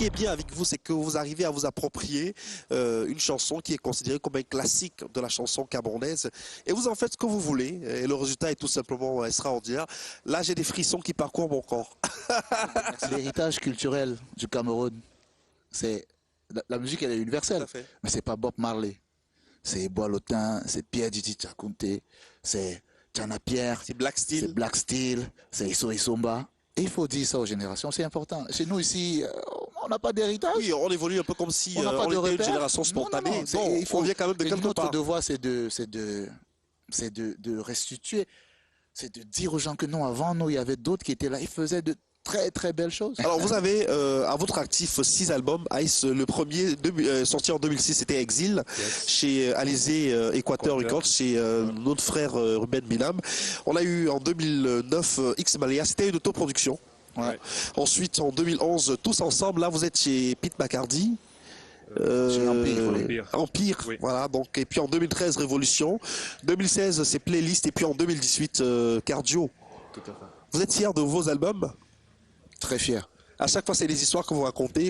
qui est bien avec vous, c'est que vous arrivez à vous approprier une chanson qui est considérée comme un classique de la chanson camerounaise. Et vous en faites ce que vous voulez. Et le résultat est tout simplement extraordinaire. Là, j'ai des frissons qui parcourent mon corps. L'héritage culturel du Cameroun, c'est la musique, elle est universelle. Mais c'est pas Bob Marley. C'est Boilotin, c'est Pierre Didi Tchakounté, c'est Tchana Pierre, c'est Black Steel, c'est Isso Isomba. Et il faut dire ça aux générations, c'est important. Chez nous ici, on n'a pas d'héritage. Oui, on évolue un peu comme si on était une génération spontanée. Non, il faut vient quand même de quelque part. Notre devoir, c'est de restituer, c'est de dire aux gens que non, avant nous, il y avait d'autres qui étaient là, ils faisaient de très très belles choses. Alors vous avez à votre actif 6 albums. Ice, le premier sorti en 2006, c'était Exil, chez Alizé Equator Records, chez notre frère Ruben Binam. On a eu en 2009 X Malia, c'était une autoproduction. Ouais. Ensuite en 2011 Tous Ensemble, là vous êtes chez Pete Bacardi. Chez Empire, oui. Voilà. Donc, et puis en 2013 Révolution, 2016 c'est Playlist, et puis en 2018 Cardio. Tout à fait. Vous êtes fiers de vos albums? Très fier. À chaque fois, c'est les histoires que vous racontez.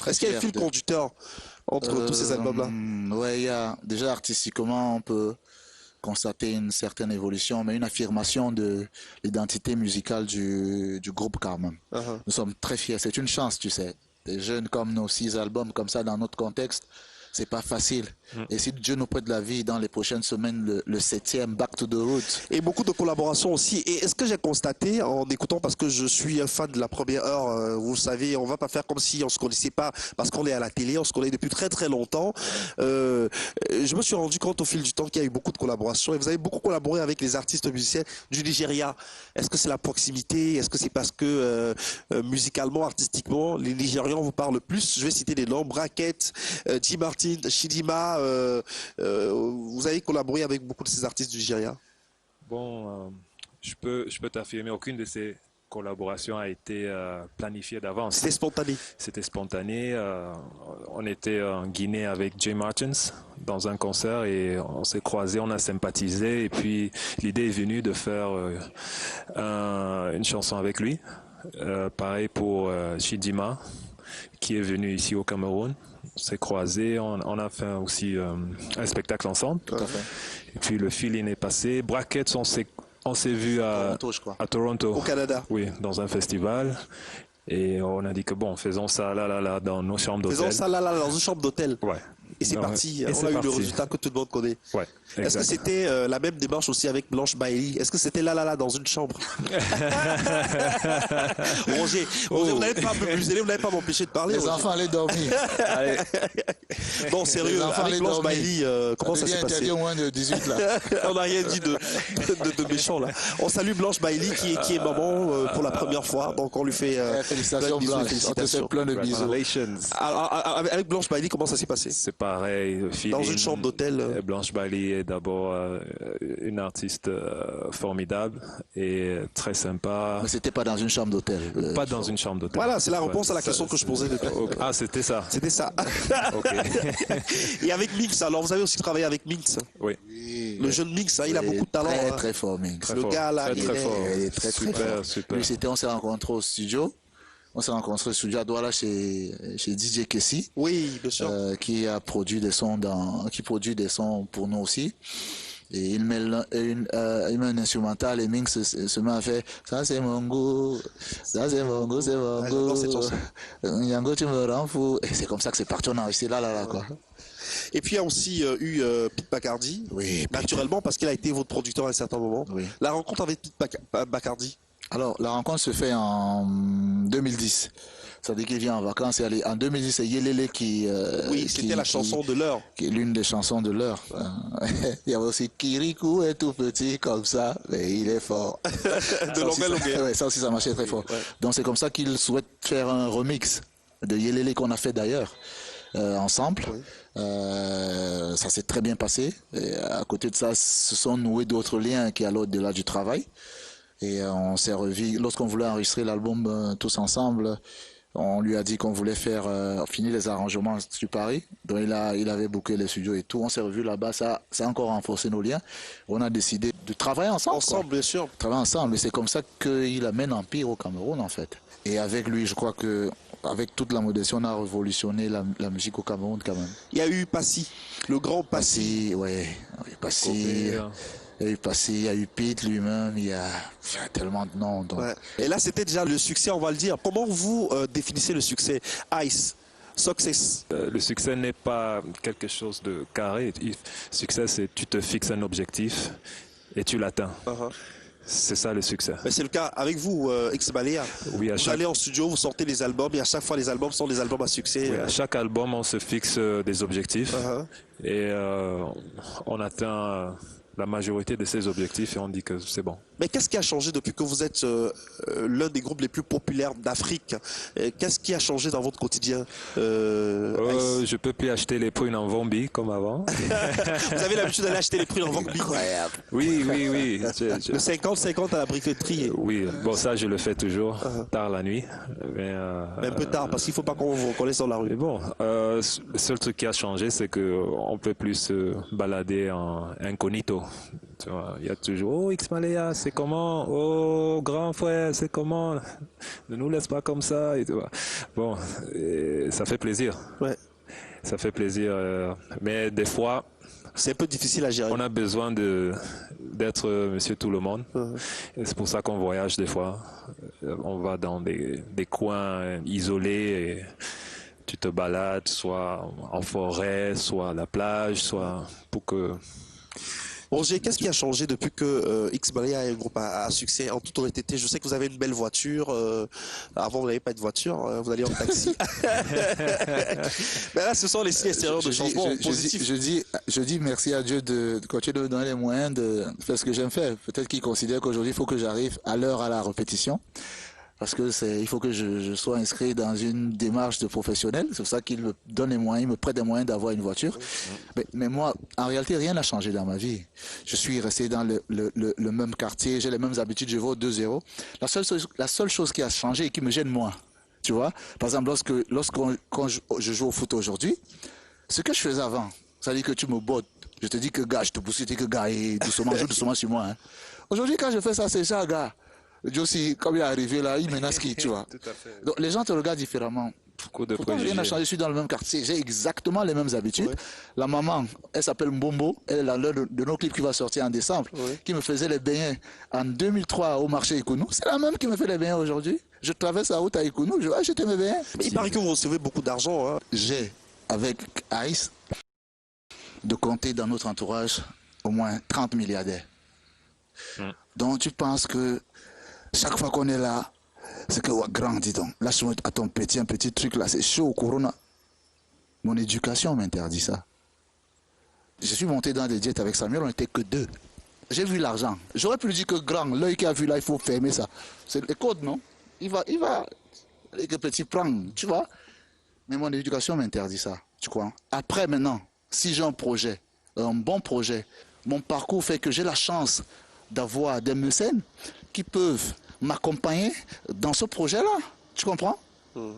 Est-ce qu'il y a un fil conducteur entre tous ces albums-là? Ouais, il y a déjà artistiquement, on peut constater une certaine évolution, mais une affirmation de l'identité musicale du groupe quand même. Nous sommes très fiers. C'est une chance, tu sais. Des jeunes comme nos 6 albums comme ça dans notre contexte, c'est pas facile. Et si Dieu nous prête la vie, dans les prochaines semaines, le 7e Back to the Roots. Et beaucoup de collaborations aussi. Et est-ce que j'ai constaté en écoutant, parce que je suis un fan de la première heure, vous savez, on va pas faire comme si on se connaissait pas, parce qu'on est à la télé, on se connaît depuis très très longtemps. Je me suis rendu compte au fil du temps qu'il y a eu beaucoup de collaborations, et vous avez beaucoup collaboré avec les artistes musiciens du Nigeria. Est-ce que c'est la proximité? Est-ce que c'est parce que musicalement, artistiquement, les Nigérians vous parlent plus? Je vais citer des noms: Bracket, T. Martin, Chidima. Vous avez collaboré avec beaucoup de ces artistes du Nigeria? Bon, je peux t'affirmer, aucune de ces collaborations a été planifiée d'avance. C'était spontané. C'était spontané. On était en Guinée avec Jay Martins dans un concert et on s'est croisés, on a sympathisé, et puis l'idée est venue de faire une chanson avec lui. Pareil pour Chidima, qui est venu ici au Cameroun. On s'est croisés, on a fait aussi un spectacle ensemble. Tout à fait. Et puis le feeling est passé. Brackets, on s'est vu Toronto, je crois. à Toronto. Au Canada. Oui, dans un festival. Et on a dit que bon, faisons ça là, dans nos chambres d'hôtel. Faisons ça là, dans une chambre d'hôtel. Ouais. Et c'est parti. Et On a eu le résultat que tout le monde connaît. Ouais. Est-ce que c'était la même démarche aussi avec Blanche Bailey? Est-ce que c'était là dans une chambre? Roger, vous n'allez pas m'amuser, vous n'allez pas m'empêcher de parler. Les Roger. enfants allaient dormir. Allez. Non, sérieux, avec Blanche Bailey, comment ça s'est passé? Interdit au moins de 18 là. On n'a rien dit de méchant là. On salue Blanche Bailey qui est maman pour la première fois, donc on lui fait félicitations plein de bisous, Blanche, on te fait plein de bisous. Congratulations. Avec Blanche Bailey, comment ça s'est passé? C'est pareil. Dans une chambre d'hôtel. Blanche Bailey est d'abord une artiste formidable et très sympa. Mais c'était pas dans une chambre d'hôtel. Pas dans une chambre d'hôtel. Voilà, c'est la réponse à la question que je posais depuis. Ah, c'était ça. C'était ça. Ok. Et avec Minx, alors vous avez aussi travaillé avec Minx. Oui. Le jeune Minx, il a beaucoup de talent. Très hein. très fort, Minx. Très Le fort. gars là, Très, très fort. Il est très très Super, fort. super. Lui, on s'est rencontrés au studio. On s'est rencontrés au studio à Douala chez DJ Kessi. Oui, bien sûr. Qui a produit des sons qui produit des sons pour nous aussi. Et il met un instrumental et Minx se met à faire ça c'est mon goût, ça c'est mon goût, c'est mon j'adore cette chanson. goût. Yango tu me rends fou. Et c'est comme ça que c'est parti, on a resté là quoi. Et puis il y a aussi eu Pete Bacardi. Oui. Naturellement, parce qu'il a été votre producteur à un certain moment. Oui. La rencontre avec Pete Bacardi. Alors la rencontre se fait en 2010. C'est-à-dire qu'il vient en vacances et aller. En 2010, c'est Yelele qui. Oui, c'était la chanson de l'heure. Qui est l'une des chansons de l'heure. Il y avait aussi Kirikou est tout petit comme ça, mais il est fort. De Longueuil. Ouais, ça aussi, ça marchait très fort. Ouais. Donc c'est comme ça qu'il souhaite faire un remix de Yelele qu'on a fait d'ailleurs ensemble. Oui. Ça s'est très bien passé. Et à côté de ça, se sont noués d'autres liens qui allaient au-delà du travail. Et on s'est revu. Lorsqu'on voulait enregistrer l'album tous ensemble, on lui a dit qu'on voulait faire finir les arrangements sur Paris. Donc il avait booké les studios et tout. On s'est revu là-bas. Ça a encore renforcé nos liens. On a décidé de travailler ensemble. Ensemble, bien sûr. Travailler ensemble. Et c'est comme ça qu'il amène Empire au Cameroun, en fait. Et avec lui, je crois que avec toute la modestie, on a révolutionné la musique au Cameroun quand même. Il y a eu Passy, le grand Passy. Passy, ouais, Passy. Il y a eu Passy, il y a eu Pete lui-même, il y a tellement de noms. Donc. Ouais. Et là, c'était déjà le succès, on va le dire. Comment vous définissez le succès? Ice, success. Le succès n'est pas quelque chose de carré. Le succès, c'est tu te fixes un objectif et tu l'atteins. C'est ça le succès. Mais c'est le cas avec vous, X Balea. Oui, vous allez en studio, vous sortez les albums et à chaque fois les albums sont des albums à succès. Oui, à chaque album, on se fixe des objectifs et on atteint la majorité de ces objectifs et on dit que c'est bon. Mais qu'est-ce qui a changé depuis que vous êtes l'un des groupes les plus populaires d'Afrique? Qu'est-ce qui a changé dans votre quotidien? Je peux plus acheter les prunes en Vombi comme avant. Vous avez l'habitude d'aller acheter les prunes en Vombi? Oui. Le 50-50 à la briqueterie. Oui, bon ça je le fais toujours, tard la nuit. Mais un peu tard, parce qu'il ne faut pas qu'on vous reconnaisse dans la rue. Mais bon, le seul truc qui a changé, c'est qu'on peut plus se balader en incognito. Tu vois, il y a toujours, oh X Balea, c'est comment? Oh grand frère, c'est comment? Ne nous laisse pas comme ça. Et tu vois. Bon, et ça fait plaisir. Ouais. Ça fait plaisir. Mais des fois, c'est un peu difficile à gérer. On a besoin d'être monsieur tout le monde. Et c'est pour ça qu'on voyage des fois. On va dans des coins isolés et tu te balades, soit en forêt, soit à la plage, soit pour que... Roger, qu'est-ce qui a changé depuis que X Balea est un groupe à succès? En toute honnêteté, je sais que vous avez une belle voiture. Avant, vous n'avez pas de voiture, vous alliez en taxi. Mais là, ce sont les signes extérieurs de changement positifs. Je dis merci à Dieu de continuer de me donner les moyens de faire ce que j'aime faire. Peut-être qu'il considère qu'aujourd'hui, il faut que j'arrive à l'heure à la répétition. Parce que il faut que je sois inscrit dans une démarche de professionnel. C'est pour ça qu'il me donne les moyens, il me prête des moyens d'avoir une voiture. Mais moi, en réalité, rien n'a changé dans ma vie. Je suis resté dans le même quartier, j'ai les mêmes habitudes, je vais au 2-0. La seule chose qui a changé et qui me gêne moins, tu vois, par exemple, quand je joue au foot aujourd'hui, ce que je faisais avant, ça dit que tu me bottes, je te dis que gars, je te pousse, je te dis que gars, et doucement, joue doucement sur moi. Hein. Aujourd'hui, quand je fais ça, c'est ça, gars. Josie, comme il est arrivé là, il menace qui, tu vois. Tout à fait. Donc les gens te regardent différemment. Pourtant, rien n'a changé, je suis dans le même quartier, j'ai exactement les mêmes habitudes. Ouais. La maman, elle s'appelle Mbombo, elle est la de nos clips qui va sortir en décembre, qui me faisait les beignets en 2003 au marché Ikounou. C'est la même qui me fait les beignets aujourd'hui. Je traverse la route à Ikounou, je vais acheter mes beignets. Mais il paraît que vous recevez beaucoup d'argent. Hein. J'ai, avec Ice, de compter dans notre entourage au moins 30 milliardaires. Donc tu penses que chaque fois qu'on est là, c'est que ouais, grand, dis donc. Lâche-moi à ton un petit truc là, c'est chaud au Corona. Mon éducation m'interdit ça. Je suis monté dans des jets avec Samuel, on n'était que deux. J'ai vu l'argent. J'aurais pu lui dire que grand, l'œil qui a vu là, il faut fermer ça. C'est le code, non? Il va, les petits prends, tu vois. Mais mon éducation m'interdit ça, tu crois. Après maintenant, si j'ai un projet, un bon projet, mon parcours fait que j'ai la chance d'avoir des mécènes qui peuvent m'accompagner dans ce projet-là. Tu comprends?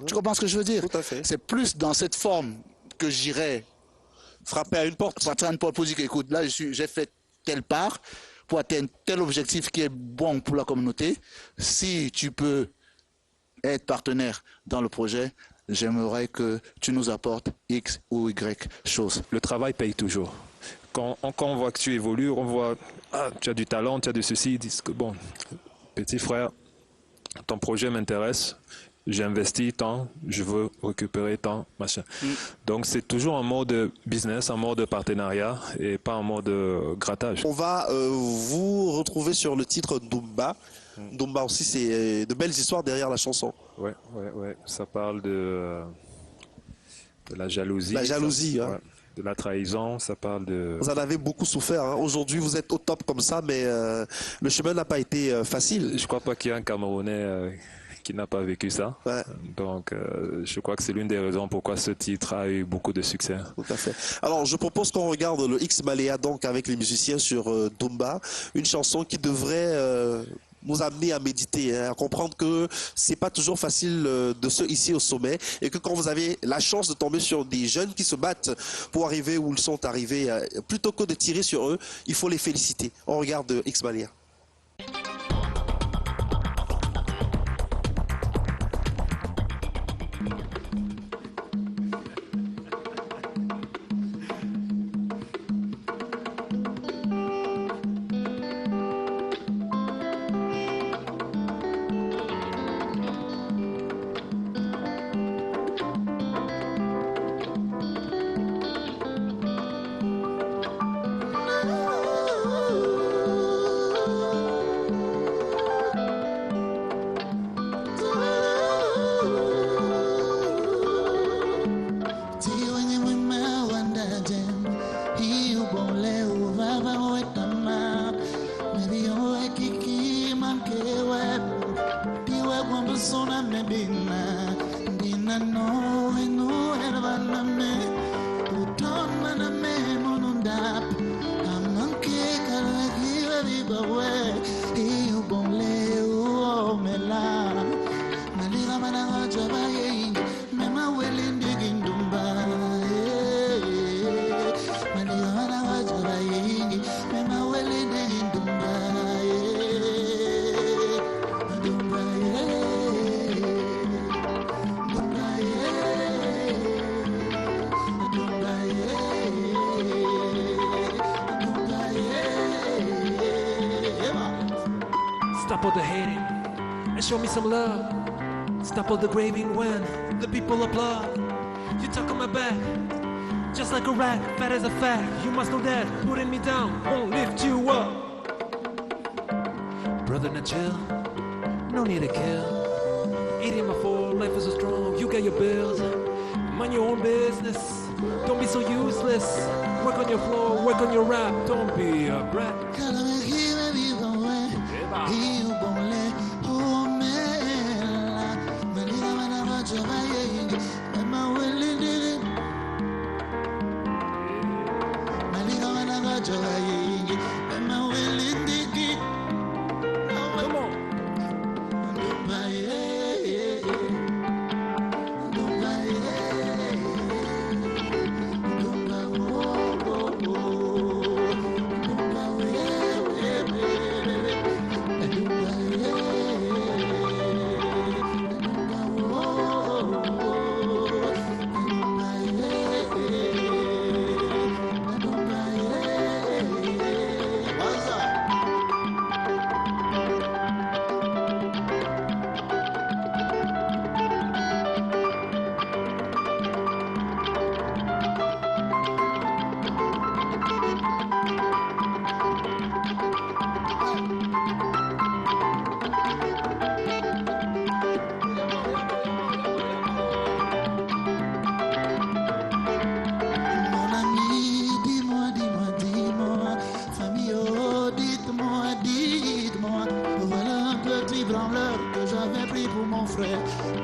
Tu comprends ce que je veux dire? Tout à fait. C'est plus dans cette forme que j'irai frapper à une porte. Frapper à une porte pour dire que, écoute, là, j'ai fait telle part pour atteindre tel objectif qui est bon pour la communauté. Si tu peux être partenaire dans le projet, j'aimerais que tu nous apportes X ou Y chose. Le travail paye toujours. Quand on voit que tu évolues, on voit, tu as du talent, tu as de ceci, ils disent que bon, petit frère, ton projet m'intéresse, j'ai investi tant, je veux récupérer tant, machin. Donc c'est toujours en mode business, en mode partenariat et pas en mode grattage. On va vous retrouver sur le titre Dumba. Dumba aussi, c'est de belles histoires derrière la chanson. Ouais. Ça parle de la jalousie. La jalousie, hein. De la trahison, ça parle de... Vous en avez beaucoup souffert. Hein. Aujourd'hui, vous êtes au top comme ça, mais le chemin n'a pas été facile. Je ne crois pas qu'il y ait un Camerounais qui n'a pas vécu ça. Ouais. Donc, je crois que c'est l'une des raisons pourquoi ce titre a eu beaucoup de succès. Tout à fait. Alors, je propose qu'on regarde le X Balea donc avec les musiciens sur Dumba, une chanson qui devrait... nous amener à méditer, hein, à comprendre que c'est pas toujours facile de se hisser au sommet et que quand vous avez la chance de tomber sur des jeunes qui se battent pour arriver où ils sont arrivés, plutôt que de tirer sur eux, il faut les féliciter. On regarde X Balea. sona me bina dina no eno ervana me uton mana me monundap amanke karagi viva we e u bon le o mela malira mana jaba ye me ma welinde gindumba malira mana jaba ye me ma welinde gindumba Stop all the hating and show me some love. Stop all the graving when the people applaud. You talk on my back, just like a rat, fat as a fact. You must know that putting me down won't lift you up. Brother, not chill, no need to kill. Eating my full, life is so strong. You got your bills, mind your own business. Don't be so useless. Work on your floor, work on your rap. Don't be a brat. Come on.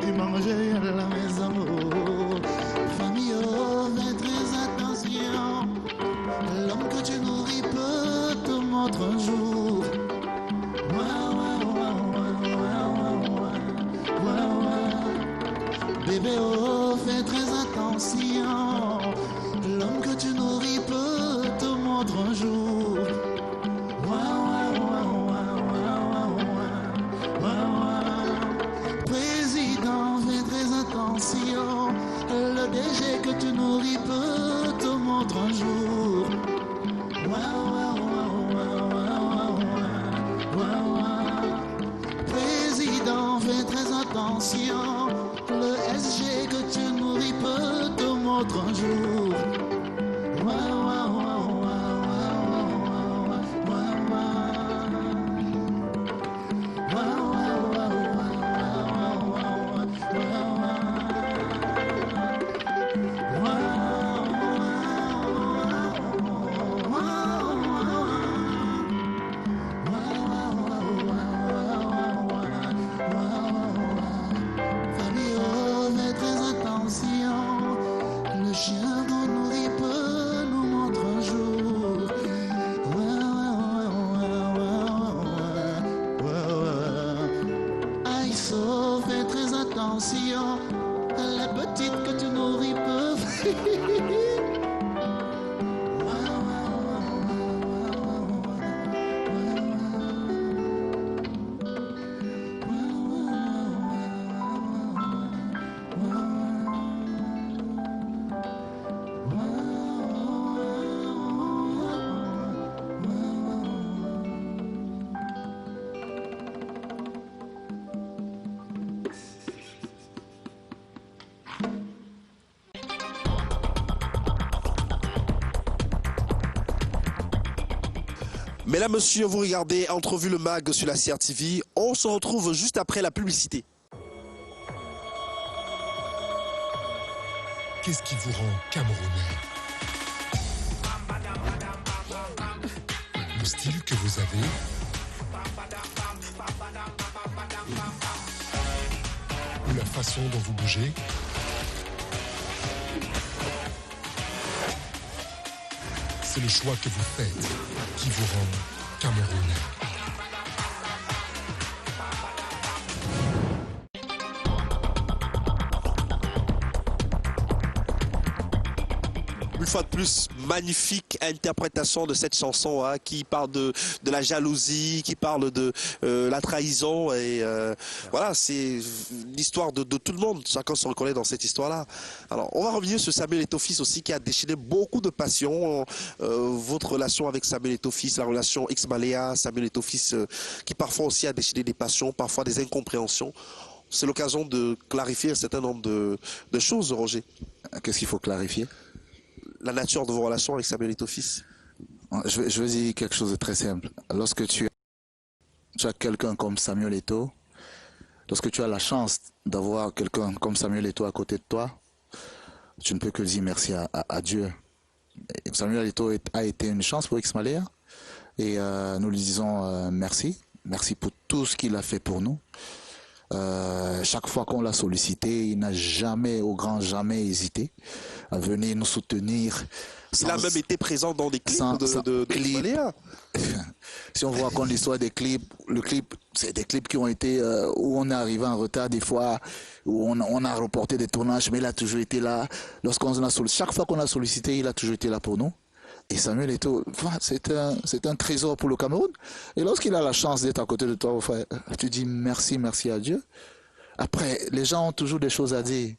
Et manger à la maison. Famille, oh, fais très attention. L'homme que tu nourris peut te montrer un jour. Bébé, oh, fais très attention. L'homme que tu nourris peut te montrer un jour. Président, fais très attention. Le DG que tu nourris peut te montrer un jour. Président, fais très attention. Le SG que tu nourris peut te montrer un jour. Famille, oh, fais très attention. Le chien qu'on nourrit peut nous montrer un jour. Aïsso, fais très attention. La petite que tu nourris peut. Mesdames, Messieurs, vous regardez Entrevue le Mag sur la CRTV. On se retrouve juste après la publicité. Qu'est-ce qui vous rend camerounais? Le style que vous avez? ou la façon dont vous bougez, c'est le choix que vous faites qui vous rend camerounais. Une fois de plus, magnifique interprétation de cette chanson hein, qui parle de la jalousie, qui parle de la trahison. Et voilà, c'est l'histoire de tout le monde. Chacun se reconnaît dans cette histoire-là. Alors, on va revenir sur Samuel Eto'o-Fils aussi, qui a déchaîné beaucoup de passion. Votre relation avec Samuel Eto'o-Fils, la relation ex-Maléa, Samuel Eto'o-Fils, qui parfois aussi a déchaîné des passions, parfois des incompréhensions. C'est l'occasion de clarifier un certain nombre de choses, Roger. Qu'est-ce qu'il faut clarifier? La nature de vos relations avec Samuel Eto'o-Fils. Je vais dire quelque chose de très simple. Lorsque tu as quelqu'un comme Samuel Eto'o, lorsque tu as la chance d'avoir quelqu'un comme Samuel Eto'o à côté de toi, tu ne peux que dire merci à Dieu. Et Samuel Eto'o a été une chance pour X-Maléa et nous lui disons merci. Merci pour tout ce qu'il a fait pour nous. Chaque fois qu'on l'a sollicité, il n'a jamais, au grand jamais hésité à venir nous soutenir. Il a même été présent dans des clips de Maléa. Si on voit qu'on l'histoire des clips, le clip, c'est des clips qui ont été où on est arrivé en retard des fois, où on a reporté des tournages, mais il a toujours été là. Chaque fois qu'on l'a sollicité, il a toujours été là pour nous. Et Samuel Eto'o, c'est un trésor pour le Cameroun. Et lorsqu'il a la chance d'être à côté de toi, frère, tu dis merci à Dieu. Après, les gens ont toujours des choses à dire.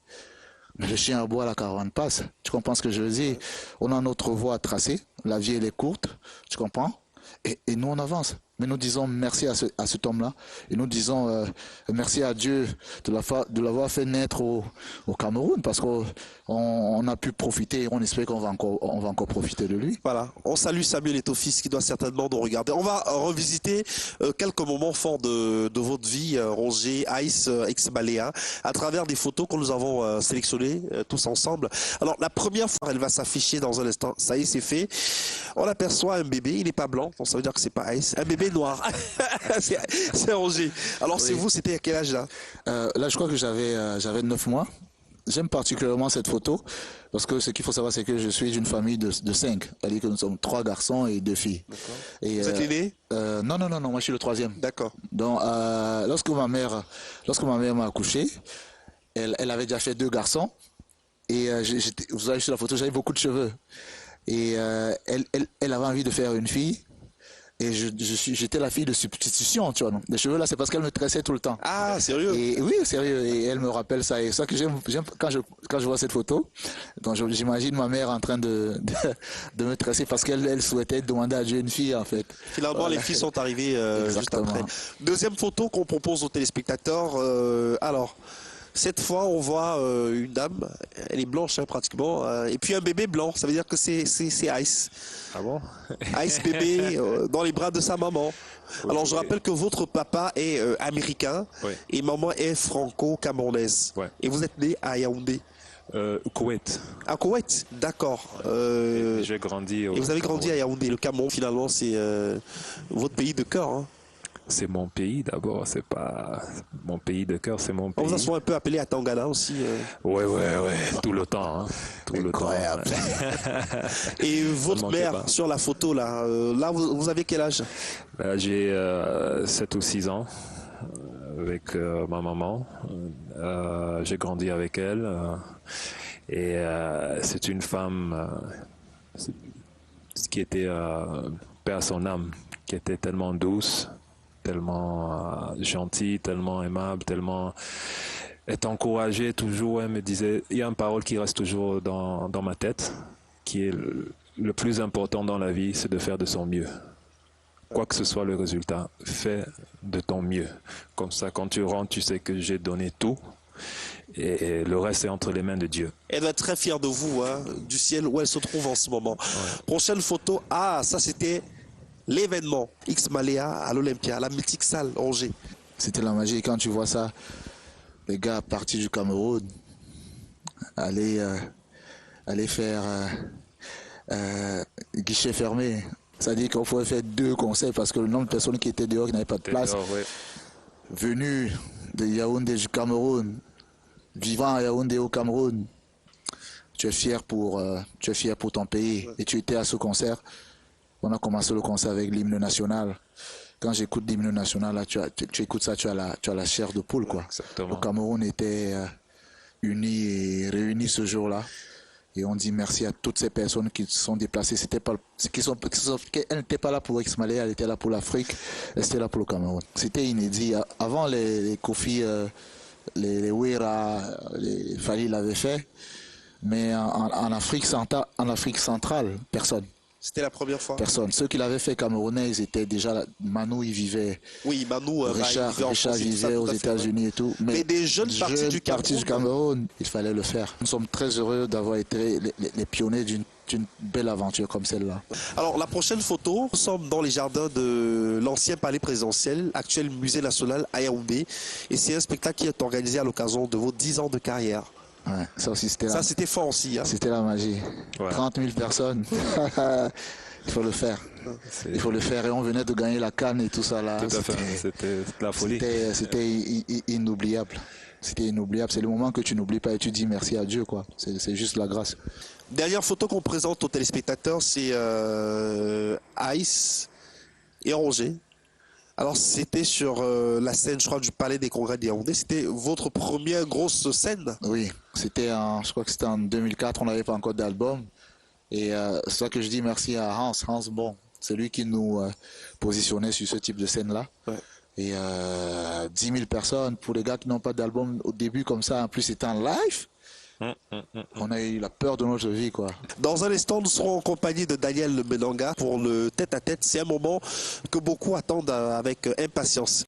Mais le chien aboie, la caravane passe. Tu comprends ce que je veux dire? On a notre voie à tracer. La vie, elle est courte. Tu comprends? Et nous, on avance. Mais nous disons merci à cet homme-là. Et nous disons merci à Dieu de l'avoir fait naître au Cameroun. Parce qu'on a pu profiter. On espère qu'on va encore profiter de lui. Voilà. On salue Samuel Eto'o-Fils qui doit certainement nous regarder. On va revisiter quelques moments forts de votre vie, Roger, Ice, ex-Maléa, à travers des photos que nous avons sélectionnées tous ensemble. Alors, la première fois, elle va s'afficher dans un instant. Ça y est, c'est fait. On aperçoit un bébé. Il n'est pas blanc. Donc ça veut dire que c'est pas Ice. Un bébé noir. c'est Roger. Alors, oui. C'est vous, c'était à quel âge là? Là, je crois que j'avais 9 mois. J'aime particulièrement cette photo parce que ce qu'il faut savoir, c'est que je suis d'une famille de 5. C'est-à-dire que nous sommes 3 garçons et 2 filles. Et, vous êtes l'aîné? Non, moi je suis le 3e. D'accord. Donc, lorsque ma mère m'a accouché, elle avait déjà fait 2 garçons. Et vous avez vu sur la photo, j'avais beaucoup de cheveux. Et elle avait envie de faire une fille. Et j'étais la fille de substitution, tu vois. Non, les cheveux là, c'est parce qu'elle me tressait tout le temps. Ah, sérieux? Et oui, sérieux. Et elle me rappelle ça. Et ça que j'aime quand je vois cette photo. Donc j'imagine ma mère en train de me tresser parce qu'elle souhaitait demander à Dieu une fille en fait. Finalement, voilà. Les filles sont arrivées juste après. Deuxième photo qu'on propose aux téléspectateurs. Alors. Cette fois, on voit une dame, elle est blanche hein, pratiquement, et puis un bébé blanc, ça veut dire que c'est Ice. Ah bon? Ice bébé dans les bras de sa maman. Oui, alors je rappelle que votre papa est américain et maman est franco-camerounaise. Ouais. Et vous êtes né à Yaoundé? Koweït. À Koweït, d'accord. J'ai grandi au et vous avez grandi à Yaoundé. Le Cameroun, finalement, c'est votre pays de cœur. Hein. C'est mon pays d'abord, c'est pas mon pays de cœur, c'est mon pays. On vous a souvent un peu appelé à Tangana aussi. Ouais, tout le temps. Hein. Tout incroyable. Le temps. Et votre mère sur la photo là, vous avez quel âge? J'ai 7 ou 6 ans avec ma maman. J'ai grandi avec elle et c'est une femme qui était paix à son âme, qui était tellement douce, tellement gentille, tellement aimable, tellement est encouragée toujours. Elle me disait, il y a une parole qui reste toujours dans ma tête, qui est le plus important dans la vie, c'est de faire de son mieux. Quoi que ce soit le résultat, fais de ton mieux. Comme ça, quand tu rentres, tu sais que j'ai donné tout. Et le reste est entre les mains de Dieu. Elle doit être très fière de vous, hein, du ciel où elle se trouve en ce moment. Ouais. Prochaine photo, ça c'était l'événement X-Maléa à l'Olympia, la mythique salle Angers. C'était la magie. Quand tu vois ça, les gars partis du Cameroun, aller faire guichet fermé. C'est-à-dire qu'on pouvait faire 2 concerts parce que le nombre de personnes qui étaient dehors, qui n'avaient pas de place, venus de Yaoundé du Cameroun, vivant à Yaoundé au Cameroun, tu es fier pour ton pays. Et tu étais à ce concert. On a commencé le concert avec l'hymne national. Quand j'écoute l'hymne national, là, tu écoutes ça, tu as la chair de poule, quoi. Exactement. Le Cameroun était uni et réuni ce jour-là. Et on dit merci à toutes ces personnes qui se sont déplacées. Elle n'était pas là pour X-Malé, elle était là pour l'Afrique, elle était là pour le Cameroun. C'était inédit. Avant, les Kofi, les Wera, les Fali l'avaient fait. Mais en Afrique centrale, personne. C'était la première fois. Personne. Ceux qui l'avaient fait camerounais, ils étaient déjà... Manu, il vivait... Oui, Manu, Richard vivait aux États-Unis et tout. Mais des jeunes partis du Cameroun, il fallait le faire. Nous sommes très heureux d'avoir été les pionniers d'une belle aventure comme celle-là. Alors, la prochaine photo, nous sommes dans les jardins de l'ancien palais présidentiel, actuel musée national à Yaoundé. Et c'est un spectacle qui est organisé à l'occasion de vos 10 ans de carrière. Ouais, ça aussi, c'était fort aussi. Hein. C'était la magie. Ouais. 30 000 personnes. Il faut le faire. Il faut le faire. Et on venait de gagner la CAN et tout ça là. Tout à fait. C'était la folie. C'était inoubliable. C'était inoubliable. C'est le moment que tu n'oublies pas et tu dis merci à Dieu, quoi. C'est juste la grâce. Dernière photo qu'on présente aux téléspectateurs, c'est Ice et Roger. Alors, c'était sur la scène, je crois, du Palais des Congrès de Yaoundé. C'était votre première grosse scène? Oui, je crois que c'était en 2004, on n'avait pas encore d'album. Et c'est ça que je dis merci à Hans Bon. C'est lui qui nous positionnait sur ce type de scène-là. Ouais. Et 10 000 personnes, pour les gars qui n'ont pas d'album au début comme ça, en plus c'était en live. On a eu la peur de notre vie, quoi. Dans un instant, nous serons en compagnie de Daniel Benanga pour le tête-à-tête. C'est un moment que beaucoup attendent avec impatience.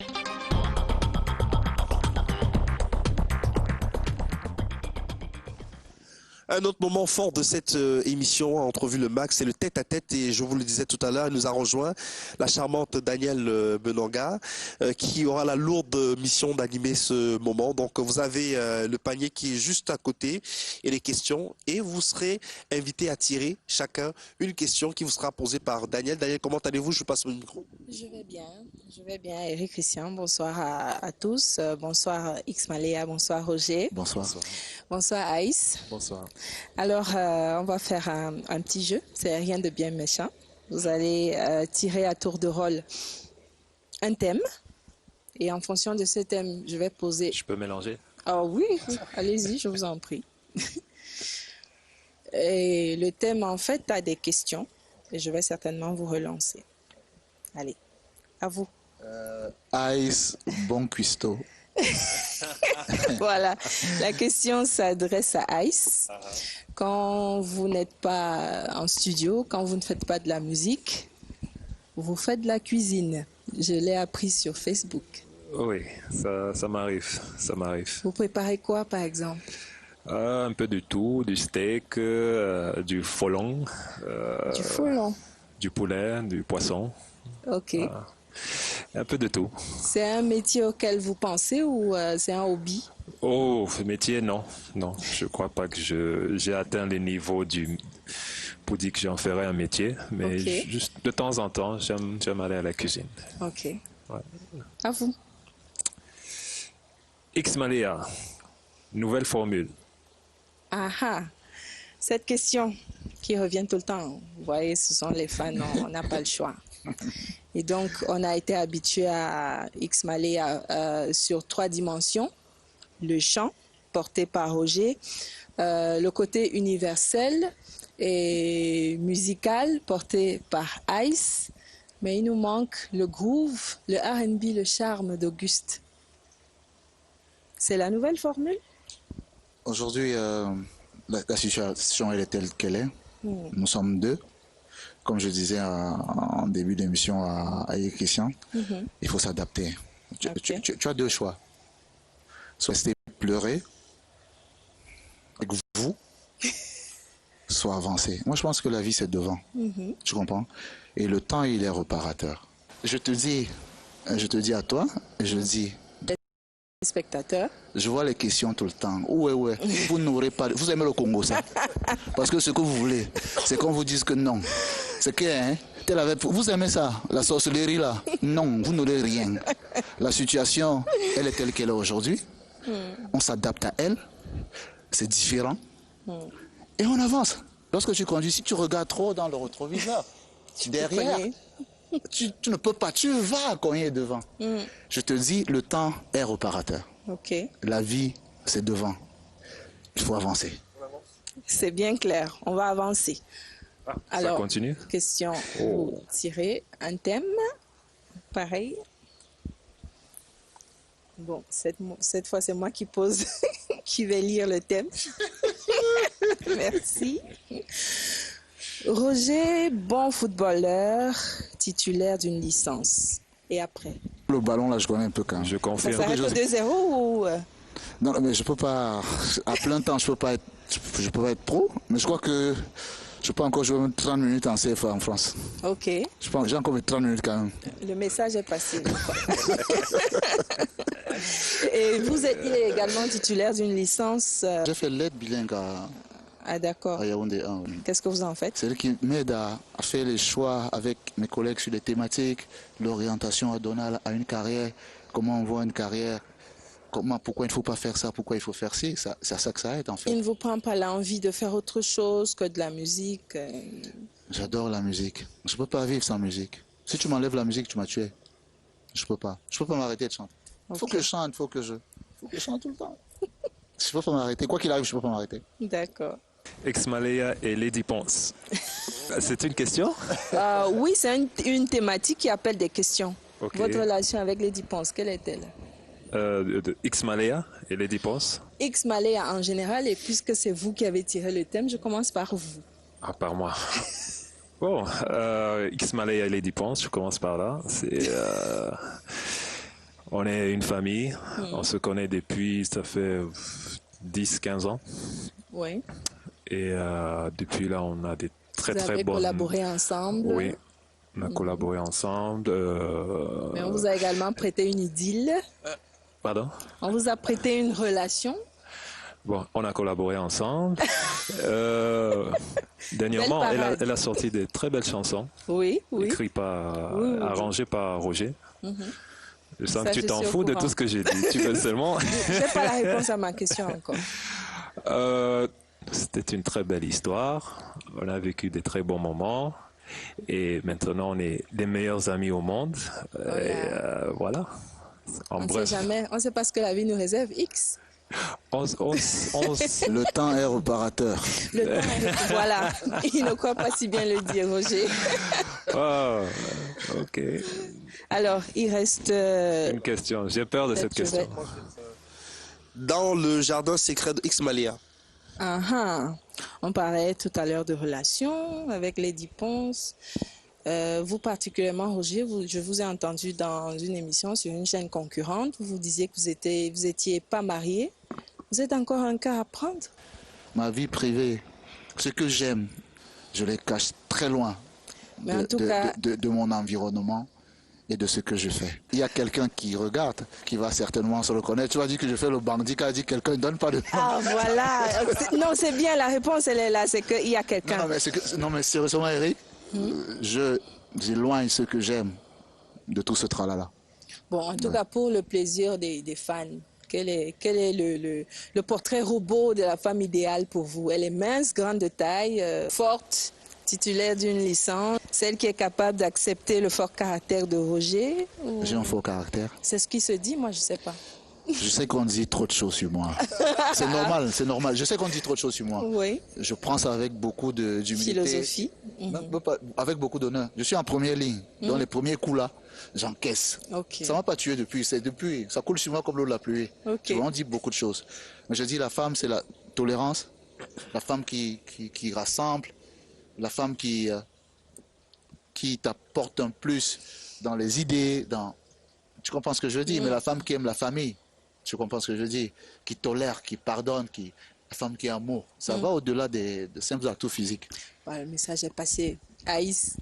Un autre moment fort de cette émission a entrevu le max, c'est le tête-à-tête, et je vous le disais tout à l'heure, elle nous a rejoint la charmante Daniel Benanga qui aura la lourde mission d'animer ce moment. Donc vous avez le panier qui est juste à côté et les questions, et vous serez invité à tirer chacun une question qui vous sera posée par Daniel. Daniel, comment allez-vous? Je vous passe le micro. Je vais bien Eric Christian, bonsoir à tous, bonsoir X-Maléa, bonsoir Roger. Bonsoir. Bonsoir Aïs. Bonsoir. Alors, on va faire un petit jeu, c'est rien de bien méchant. Vous allez tirer à tour de rôle un thème, et en fonction de ce thème, je vais poser... Je peux mélanger? Ah oui, allez-y, je vous en prie. Et le thème, en fait, a des questions, et je vais certainement vous relancer. Allez, à vous. Ice Bon Cuisto. Voilà, la question s'adresse à Ice. Quand vous n'êtes pas en studio, quand vous ne faites pas de la musique, vous faites de la cuisine. Je l'ai appris sur Facebook. Oui, ça m'arrive, ça m'arrive. Vous préparez quoi, par exemple? Un peu de tout, du steak, du folon. Du folon? Du poulet, du poisson. Ok. Un peu de tout. C'est un métier auquel vous pensez ou c'est un hobby? Oh, ce métier, non. Non, je crois pas que j'ai atteint les niveaux pour dire que j'en ferais un métier. Mais juste de temps en temps, j'aime aller à la cuisine. Ok. Ouais. À vous. X-Maléa, nouvelle formule. Ah, cette question qui revient tout le temps. Vous voyez, ce sont les fans, on n'a pas le choix. Et donc, on a été habitué à X-Maléa sur 3 dimensions. Le chant, porté par Roger, le côté universel et musical, porté par Ice. Mais il nous manque le groove, le R&B, le charme d'Auguste. C'est la nouvelle formule? Aujourd'hui, la situation elle est telle qu'elle est. Nous sommes 2. Comme je disais en début d'émission à Eric Christian, il faut s'adapter. Tu as 2 choix. Soit rester pleurer avec vous, soit avancer. Moi, je pense que la vie, c'est devant. Tu comprends? Et le temps, il est réparateur. Je te dis à toi, je dis... Spectateurs. Je vois les questions tout le temps. Ouais. Vous n'aurez pas... Vous aimez le Congo, ça? Parce que ce que vous voulez, c'est qu'on vous dise que non. C'est que, hein, vous aimez ça, la sorcellerie là? Non, vous n'aurez rien. La situation, elle est telle qu'elle est aujourd'hui. On s'adapte à elle c'est différent. Et on avance. Lorsque tu conduis, si tu regardes trop dans le rétroviseur, derrière, tu ne peux pas, tu vas cogner devant. Je te dis, le temps est réparateur. Ok, La vie, c'est devant. Il faut avancer. c'est bien clair. On va avancer. Ça continue. Question, vous tirez un thème, pareil. Bon, cette fois, c'est moi qui pose, qui vais lire le thème. Merci. Roger, bon footballeur, titulaire d'une licence. Et après? Le ballon, là, je connais un peu quand même. Je Ça confirme. s'arrête au 2-0 ou... Non, mais je peux pas, à plein temps, je peux pas être pro, mais je crois que je peux encore jouer 30 minutes en CFA en France. Ok, Je pense que j'ai encore 30 minutes quand même. le message est passé. Et vous êtes également titulaire d'une licence. J'ai fait l'aide bilingue Ah d'accord. à Yaoundé 1. Qu'est-ce que vous en faites? C'est lui qui m'aide à faire les choix avec mes collègues sur les thématiques, l'orientation à donner à une carrière, comment on voit une carrière, pourquoi il ne faut pas faire ça, pourquoi il faut faire ci. C'est à ça que ça aide en Il fait. ne vous prend pas l'envie de faire autre chose que de la musique? J'adore la musique. Je ne peux pas vivre sans musique. Si tu m'enlèves la musique, tu m'as tué. Je ne peux pas. Je ne peux pas m'arrêter de chanter. Il faut Ok. que je chante, il faut que je chante tout le temps. Je ne peux pas m'arrêter. Quoi qu'il arrive, je ne peux pas m'arrêter. D'accord. Ex-Malaya et Lady Ponce. C'est une question? Oui, c'est une thématique qui appelle des questions. Ok. Votre relation avec Lady Ponce, quelle est-elle? De Ex-Malaya et Lady Ponce. X Malaya en général, et puisque c'est vous qui avez tiré le thème, je commence par vous. À part moi. Bon, Ex-Malaya et Lady Ponce, je commence par là. On est une famille. On se connaît depuis, ça fait 10-15 ans. Oui. Et depuis là, on a des très Vous très avez bonnes... collaboré ensemble. Oui, on a collaboré ensemble. Mais on vous a également prêté une idylle. Pardon? On vous a prêté une relation. Bon, on a collaboré ensemble. Dernièrement, Belle parade. elle a sorti des très belles chansons, Oui, oui. écrites par, Oui, oui. arrangées par Roger. Je sens Ça, que tu je t'en suis au fous de courant. tout ce que j'ai dit. Tu veux seulement... Je n'ai pas la réponse à ma question encore. C'était une très belle histoire. On a vécu des très bons moments. Et maintenant, on est les meilleurs amis au monde. Et voilà. En On ne bref, sait jamais, on ne sait pas ce que la vie nous réserve. X. Le temps est réparateur. Le temps est- Voilà, il ne croit pas si bien le dire, Roger. Ah, ok. Alors, il reste... Une question. J'ai peur de cette je vais- question. Dans le jardin secret de X-Malaya. On parlait tout à l'heure de relations avec Lady Ponce. Vous particulièrement, Roger, je vous ai entendu dans une émission sur une chaîne concurrente. Vous disiez que vous étiez pas marié. Vous êtes encore un cas à prendre? Ma vie privée, ce que j'aime, je les cache très loin Mais en tout cas- de mon environnement et de ce que je fais. Il y a quelqu'un qui regarde, qui va certainement se reconnaître. Tu vas dire que je fais le bandit, qui a dit que quelqu'un ne donne pas de nom. Ah, voilà. Non, c'est bien, la réponse, elle est là. C'est qu'il y a quelqu'un. Non, mais sérieusement, Eric, j'éloigne ce que j'aime de tout ce tralala. Bon, en tout cas, pour le plaisir des fans, quel est le portrait robot de la femme idéale pour vous? Elle est mince, grande de taille, forte, titulaire d'une licence, celle qui est capable d'accepter le fort caractère de Roger? Ou... J'ai un fort caractère. C'est ce qui se dit, moi, je ne sais pas. Je sais qu'on dit trop de choses sur moi. C'est normal, c'est normal. Je sais qu'on dit trop de choses sur moi. Oui. Je prends ça avec beaucoup d'humilité. Philosophie. Avec beaucoup d'honneur. Je suis en première ligne. Dans les premiers coups là, j'encaisse. Ok. Ça m'a pas tué depuis. C'est depuis. Ça coule sur moi comme l'eau de la pluie. Ok. Tu vois, on dit beaucoup de choses. Mais je dis la femme, c'est la tolérance. La femme qui rassemble. La femme qui t'apporte un plus dans les idées. Tu comprends ce que je veux dire? Mais la femme qui aime la famille. Tu comprends ce que je veux dire? Qui tolère, qui pardonne, la femme qui a amour. Ça va au-delà des simples atouts physiques. Voilà, le message est passé. Aïs,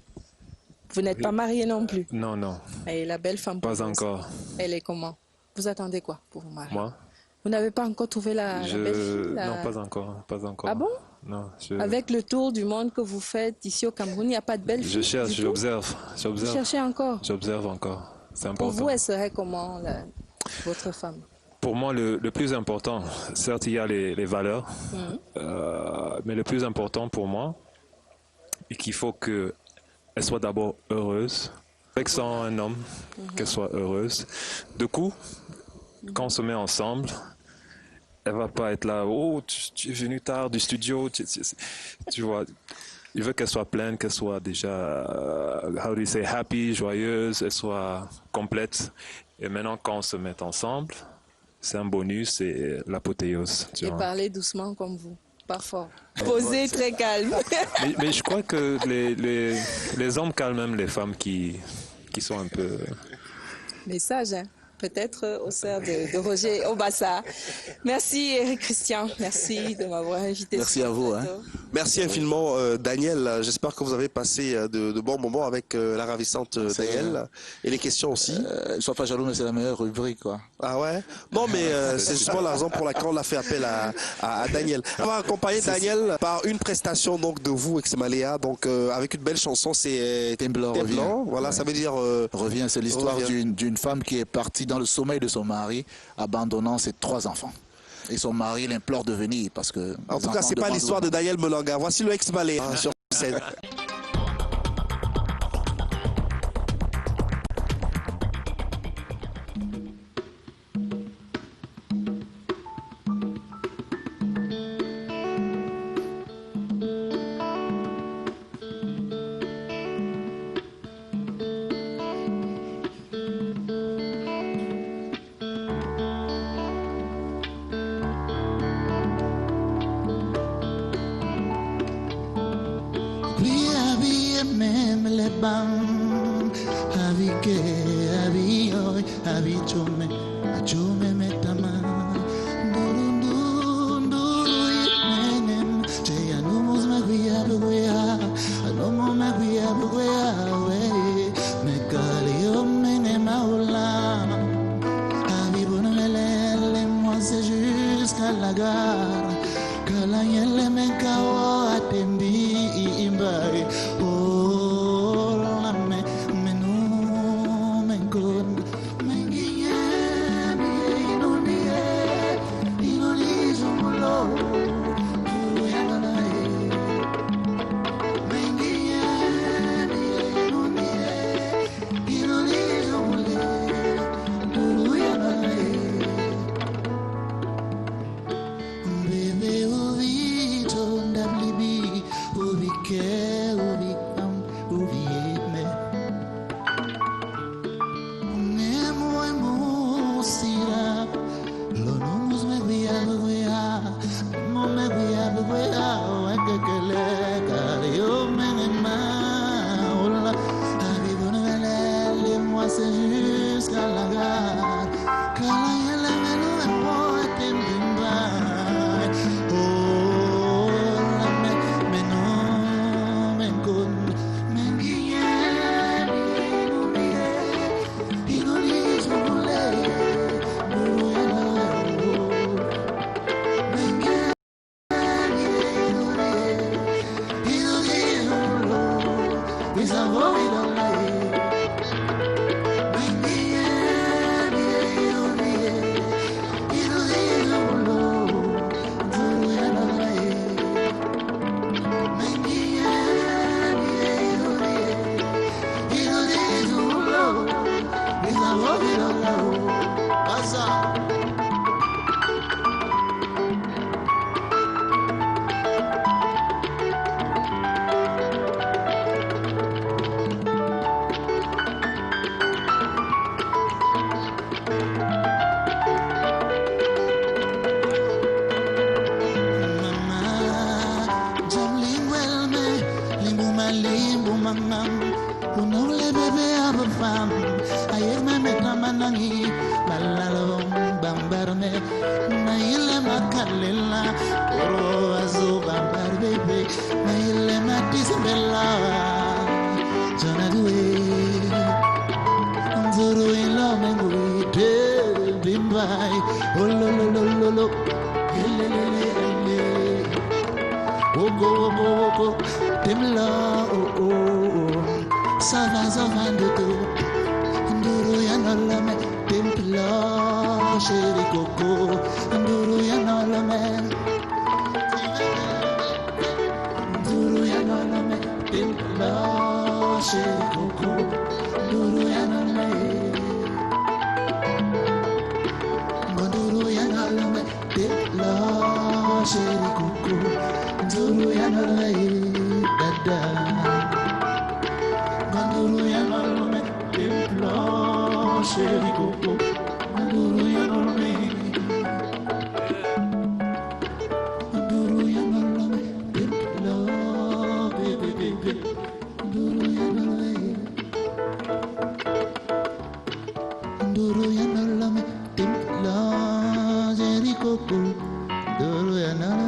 vous n'êtes pas marié non plus. Non, non, Et la belle femme. pas pour vous, encore. Elle est comment? Vous attendez quoi pour vous marier? Moi, Vous n'avez pas encore trouvé la belle fille? Non, pas encore, pas encore. Ah bon? Non, Avec le tour du monde que vous faites ici au Cameroun, il n'y a pas de belle fille? je cherche, du tout? j'observe, Vous cherchez encore? j'observe encore. C'est Pour important. vous, elle serait comment, votre femme? Pour moi, le plus important, certes, il y a les valeurs, mais le plus important pour moi, est qu'il faut qu'elle soit d'abord heureuse. Avec sans un homme, qu'elle soit heureuse. Du coup, quand on se met ensemble, elle va pas être là, oh, tu es venu tard du studio, tu vois. Il veut qu'elle soit pleine, qu'elle soit déjà, how do you say, happy, joyeuse, elle soit complète. Et maintenant, quand on se met ensemble, c'est un bonus et l'apothéose. Et parler doucement comme vous, pas fort. Posé, très calme. mais je crois que les hommes calment même les femmes qui sont un peu... Message, hein? Peut-être aux sœurs de Roger Obassa. Merci Eric Christian, merci de m'avoir invité. Merci à vous. Merci infiniment Daniel, j'espère que vous avez passé de bons moments avec la ravissante Daniel et les questions aussi. Sois pas jaloux, mais c'est la meilleure rubrique, quoi. Ah ouais? Non, mais c'est justement la raison pour laquelle on a fait appel à Daniel. On va accompagner Daniel par une prestation donc de vous, Exmalea, donc avec une belle chanson, c'est Temblant revient. Voilà, ça veut dire... Revient, c'est l'histoire d'une femme qui est partie dans le sommeil de son mari, abandonnant ses 3 enfants. Et son mari l'implore de venir parce que... En tout cas, c'est pas l'histoire de Daniel Melanga. Voici le Exmalea sur scène. Chéri Coco dada. Manduru ya nolme templo chéri coco. Manduru ya nolme. Manduru ya nolme templo bébé. Manduru ya nolme. Manduru ya nolme templo chéri coco. Manduru ya nolme.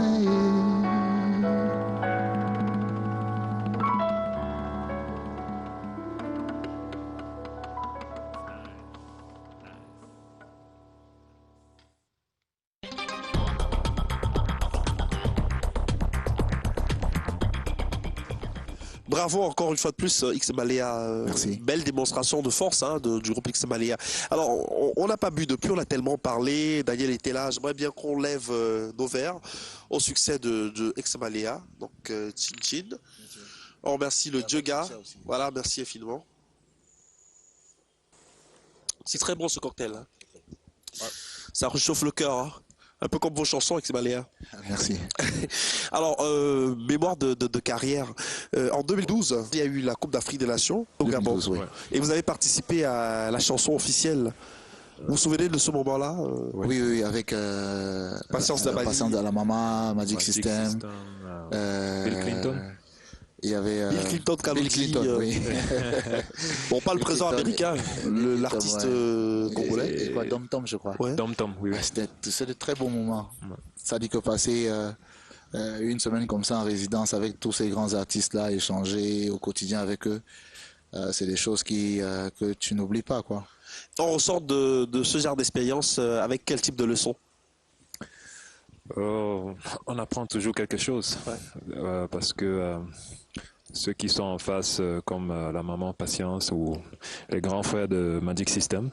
Bravo encore une fois de plus, X Malea. Merci. Belle démonstration de force du groupe X Malea. Alors, on n'a pas bu depuis, on a tellement parlé. Daniel était là. J'aimerais bien qu'on lève nos verres au succès de X Malea. Donc, Chin Chin. On remercie le Djega. Voilà, merci infiniment. C'est très bon ce cocktail. Hein. Ça réchauffe le cœur. Hein. Un peu comme vos chansons, X Malea. Merci. Alors, mémoire de carrière. En 2012, il y a eu la Coupe d'Afrique des Nations au Gabon. 2012, oui. Et vous avez participé à la chanson officielle. Vous vous souvenez de ce moment-là Oui, avec Patience Dabadi. Patience de la Maman, Magic Magic System. System, Bill Clinton. Il y avait Bill Clinton, Bill Clinton, oui. Bon, pas le président Clinton, américain, Clinton, l'artiste ouais. congolais. Et quoi, Dom Tom, je crois. Ouais. Dom Tom, oui. oui. C'est de très bons moments. Ça dit que passer une semaine comme ça en résidence avec tous ces grands artistes-là, échanger au quotidien avec eux, c'est des choses que tu n'oublies pas, quoi. On ressort de ce genre d'expérience avec quel type de leçon? On apprend toujours quelque chose. Parce que ceux qui sont en face, comme la maman Patience ou les grands frères de Magic System,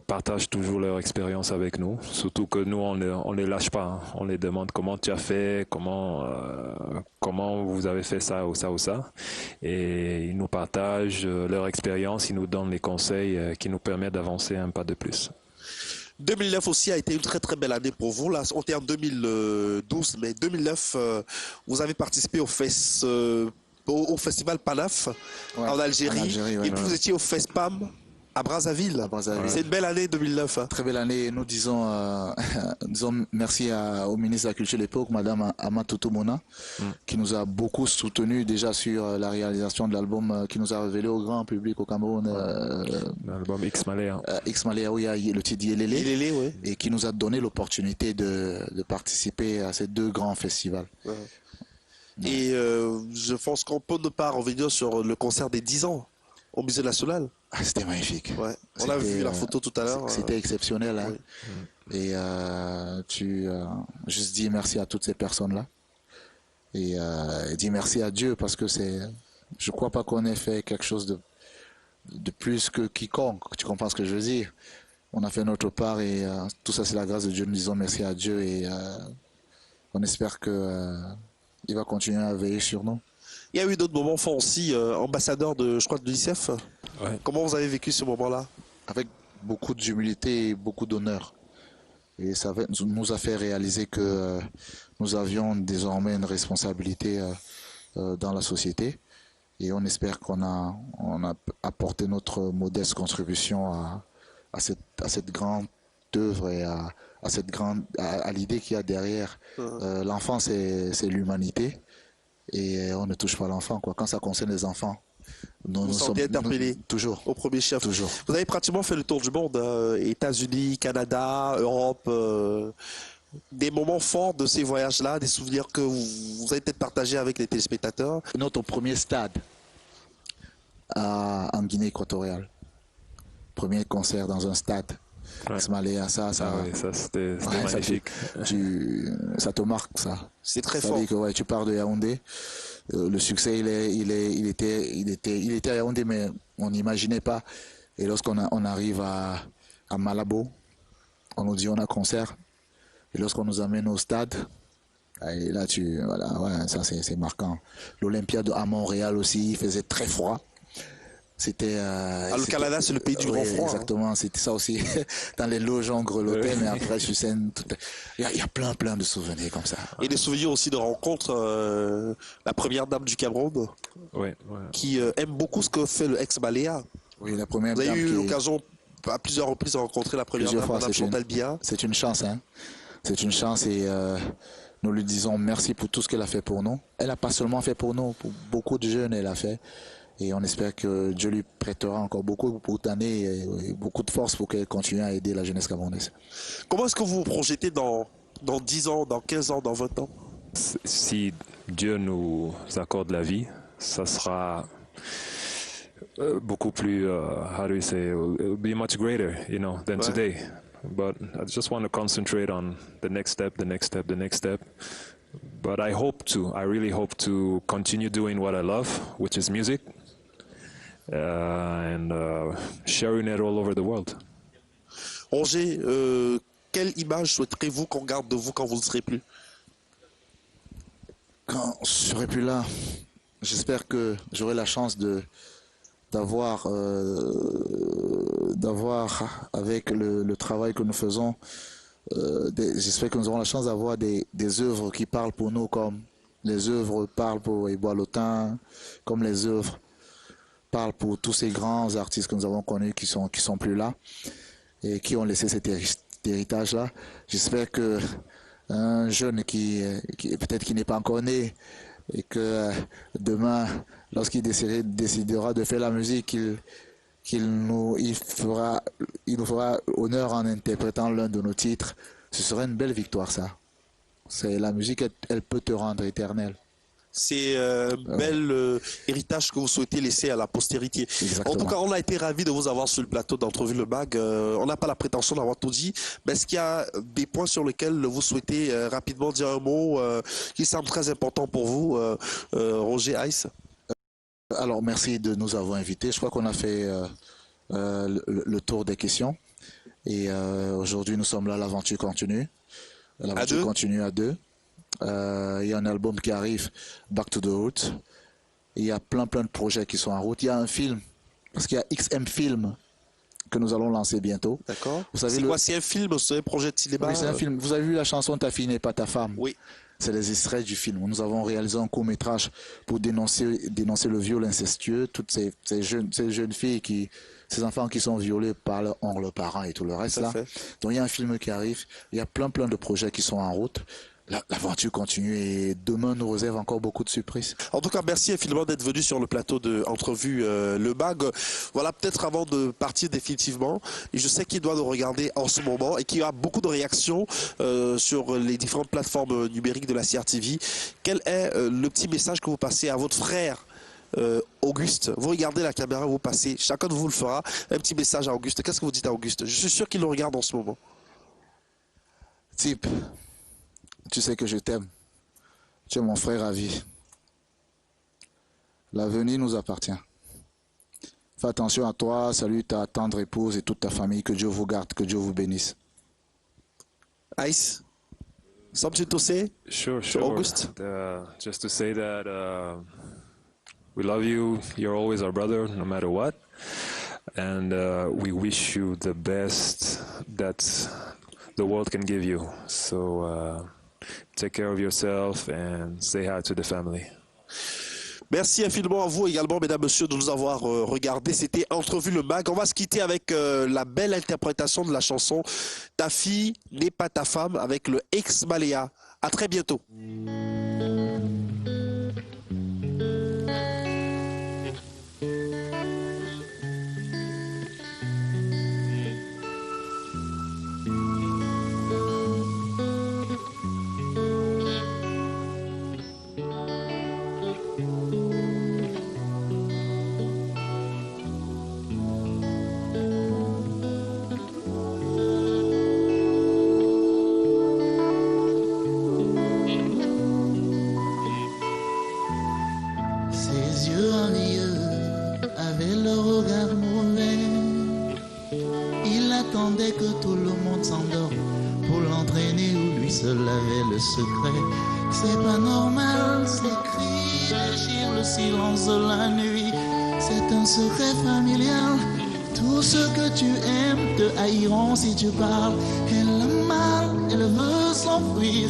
partagent toujours leur expérience avec nous. Surtout que nous, on les lâche pas. Hein. On les demande comment tu as fait, comment vous avez fait ça ou ça ou ça. Et ils nous partagent leur expérience, ils nous donnent les conseils qui nous permettent d'avancer un pas de plus. 2009 aussi a été une très très belle année pour vous. Là, on était en 2012, mais 2009, vous avez participé au festival Panaf en Algérie. Ouais, et puis vous étiez au FESPAM à Brazzaville. C'est une belle année 2009. Hein. Très belle année. Nous disons, disons merci au ministre de la Culture de l'époque, Madame Amatou Mona, qui nous a beaucoup soutenus déjà sur la réalisation de l'album, qui nous a révélé au grand public au Cameroun. L'album X Malea. X Malea, oui, le titre Yelele, ouais. et qui nous a donné l'opportunité de participer à ces deux grands festivals. Ouais. Et je pense qu'on peut ne pas revenir sur le concert des 10 ans au Musée national. Ah, c'était magnifique. Ouais. On a vu la photo tout à l'heure. C'était exceptionnel. Hein. Oui. Et tu juste dis merci à toutes ces personnes-là. Et dis merci à Dieu parce que je crois pas qu'on ait fait quelque chose de plus que quiconque. Tu comprends ce que je veux dire? On a fait notre part et tout ça c'est la grâce de Dieu. Nous disons merci à Dieu et on espère que il va continuer à veiller sur nous. Il y a eu d'autres moments forts aussi, ambassadeur de l'UNICEF. Ouais. Comment vous avez vécu ce moment-là? Avec beaucoup d'humilité et beaucoup d'honneur. Et ça nous a fait réaliser que nous avions désormais une responsabilité dans la société. Et on espère qu'on a apporté notre modeste contribution à cette grande œuvre et à l'idée qu'il y a derrière. L'enfant, c'est l'humanité. Et on ne touche pas l'enfant, quoi. Quand ça concerne les enfants, nous sommes interpellés. Toujours. Au premier chef. Toujours. Vous avez pratiquement fait le tour du monde, États-Unis, Canada, Europe. Des moments forts de ces voyages-là, des souvenirs que vous avez peut-être partagés avec les téléspectateurs. Notre premier stade en Guinée équatoriale. Premier concert dans un stade. Ouais. Malea, ça c'était magnifique. Ça te marque, ça. C'est très ça fort. Dit que, tu pars de Yaoundé. Le succès, il était à Yaoundé, mais on n'imaginait pas. Et lorsqu'on arrive à Malabo, on nous dit on a concert. Et lorsqu'on nous amène au stade, et là, ça c'est marquant. L'Olympiade à Montréal aussi, il faisait très froid. C'était. Le Canada, c'est le pays du grand froid. Exactement, c'était ça aussi. Dans les loges, on grelottait, mais après, sur scène, il y a plein de souvenirs comme ça. Et des souvenirs aussi de rencontres. La première dame du Cameroun, qui aime beaucoup ce que fait le ex-Baléa. Oui, la première Vous avez dame. eu l'occasion à plusieurs reprises de rencontrer la première dame, Madame Chantal Biya. C'est une chance, hein. C'est une chance et nous lui disons merci pour tout ce qu'elle a fait pour nous. Elle n'a pas seulement fait pour nous, pour beaucoup de jeunes, elle a fait. Et on espère que Dieu lui prêtera encore beaucoup d'années et beaucoup de force pour qu'elle continue à aider la jeunesse camerounaise. Comment est-ce que vous vous projetez dans 10 ans, dans 15 ans, dans 20 ans? Si Dieu nous accorde la vie, ça sera beaucoup plus, how do you say, it'll be much greater, than today. But I just want to concentrate on the next step, the next step, the next step. But I really hope to continue doing what I love, which is music, and sharing it all over the world. Roger, quelle image souhaiterez-vous qu'on garde de vous quand vous ne serez plus? Quand je serai plus là, j'espère que j'aurai la chance d'avoir avec le travail que nous faisons, j'espère que nous aurons la chance d'avoir des œuvres qui parlent pour nous, comme les œuvres parlent pour Ibois-Lotin, comme les œuvres parlent pour tous ces grands artistes que nous avons connus qui sont plus là et qui ont laissé cet héritage-là. J'espère que un jeune qui peut-être qui n'est pas encore né et que demain, lorsqu'il décidera de faire la musique, il nous fera honneur en interprétant l'un de nos titres. Ce serait une belle victoire, ça. La musique, elle peut te rendre éternelle. C'est un bel héritage que vous souhaitez laisser à la postérité. Exactement. En tout cas, on a été ravis de vous avoir sur le plateau d'Entrevue Le Mag. On n'a pas la prétention d'avoir tout dit, mais est-ce qu'il y a des points sur lesquels vous souhaitez rapidement dire un mot qui semble très important pour vous, Roger Ice? Alors, merci de nous avoir invités. Je crois qu'on a fait le tour des questions. Et aujourd'hui, nous sommes là, l'aventure continue. L'aventure continue à deux. Il y a un album qui arrive, Back to the Roots. Il y a plein de projets qui sont en route. Il y a un film, parce qu'il y a XM Film que nous allons lancer bientôt. D'accord. C'est quoi? C'est un film, c'est un projet de cinéma? Oui, c'est un film. Vous avez vu la chanson Ta fille n'est pas ta femme? Oui. C'est les extraits du film. Nous avons réalisé un court-métrage pour dénoncer le viol incestueux, toutes ces jeunes filles ces enfants qui sont violés par leurs parents et tout le reste là. Donc il y a un film qui arrive, il y a plein de projets qui sont en route. L'aventure continue et demain nous réserve encore beaucoup de surprises. En tout cas, merci infiniment d'être venu sur le plateau de Entrevue Le Mag. Voilà, peut-être avant de partir définitivement, et je sais qu'il doit nous regarder en ce moment et qu'il y a beaucoup de réactions sur les différentes plateformes numériques de la CRTV. Quel est le petit message que vous passez à votre frère Auguste? Vous regardez la caméra, vous passez, chacun de vous le fera, un petit message à Auguste. Qu'est-ce que vous dites à Auguste? Je suis sûr qu'il le regarde en ce moment. Type, tu sais que je t'aime. Tu es mon frère à vie. L'avenir nous appartient. Fais attention à toi, salue ta tendre épouse et toute ta famille. Que Dieu vous garde, que Dieu vous bénisse. Ice, something to say? Sure. August? Just to say that we love you. You're always our brother, no matter what. And we wish you the best that the world can give you. So take care of yourself and say hi to the family. Merci infiniment à vous également, mesdames, messieurs, de nous avoir regardé. C'était Entrevue Le Mag. On va se quitter avec la belle interprétation de la chanson Ta fille n'est pas ta femme avec le ex-Baléa. À très bientôt. Ses yeux ennuyeux avaient le regard mauvais. Il attendait que tout le monde s'endorme pour l'entraîner où lui seul avait le secret. C'est pas normal, ces cris déchirent le silence de la nuit. c'est un secret familial. Tous ceux que tu aimes te haïront si tu parles. Elle a mal, elle veut s'enfuir.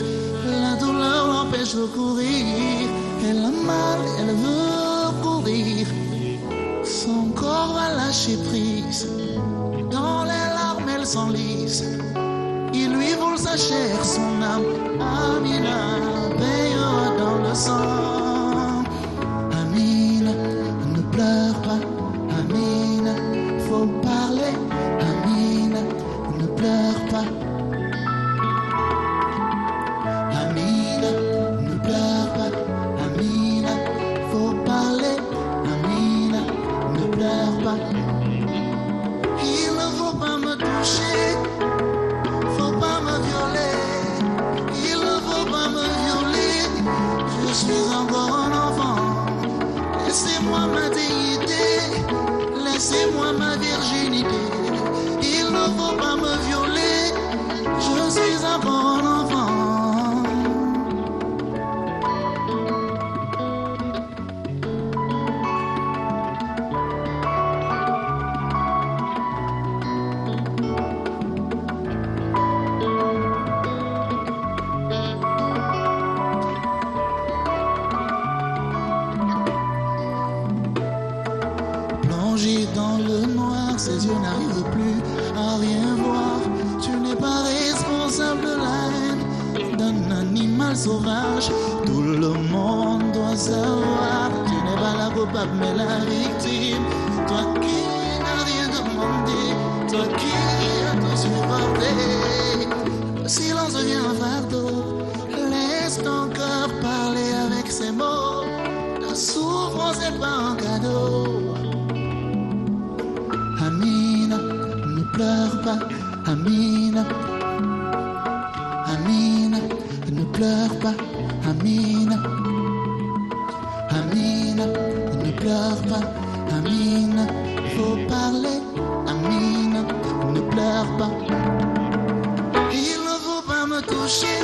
La douleur l'empêche de courir. Elle a mal, elle veut courir. Son corps va lâcher prise. Dans les larmes, elle s'enlise. Il lui vole sa chair, son âme. Amina payera dans le sang. Amina, ne pleure pas. Amina, faut parler. Amina, ne pleure pas. Amina, ne pleure pas. Amina, faut parler. Amina, ne pleure pas. Il ne faut pas me toucher. Faut pas me violer. Il ne faut pas me violer. Je suis encore un enfant. Laissez-moi ma dignité. Laissez-moi ma virginité. Il ne faut pas me violer. Je suis encore un enfant. Plongé dans le noir, ses yeux n'arrivent plus à rien voir. Tu n'es pas responsable de la haine d'un animal sauvage. Tout le monde doit savoir. Tu n'es pas la coupable mais la victime. Toi qui n'as rien demandé, toi qui as tout supporté. Le silence devient un fardeau. Laisse ton cœur parler avec ses mots. La souffrance n'est pas un cadeau. Amina, ne pleure pas. Amina, Amina, ne pleure pas. Amina, Amina, ne pleure pas. Amina, faut parler. Amina, ne pleure pas. Il ne faut pas me toucher.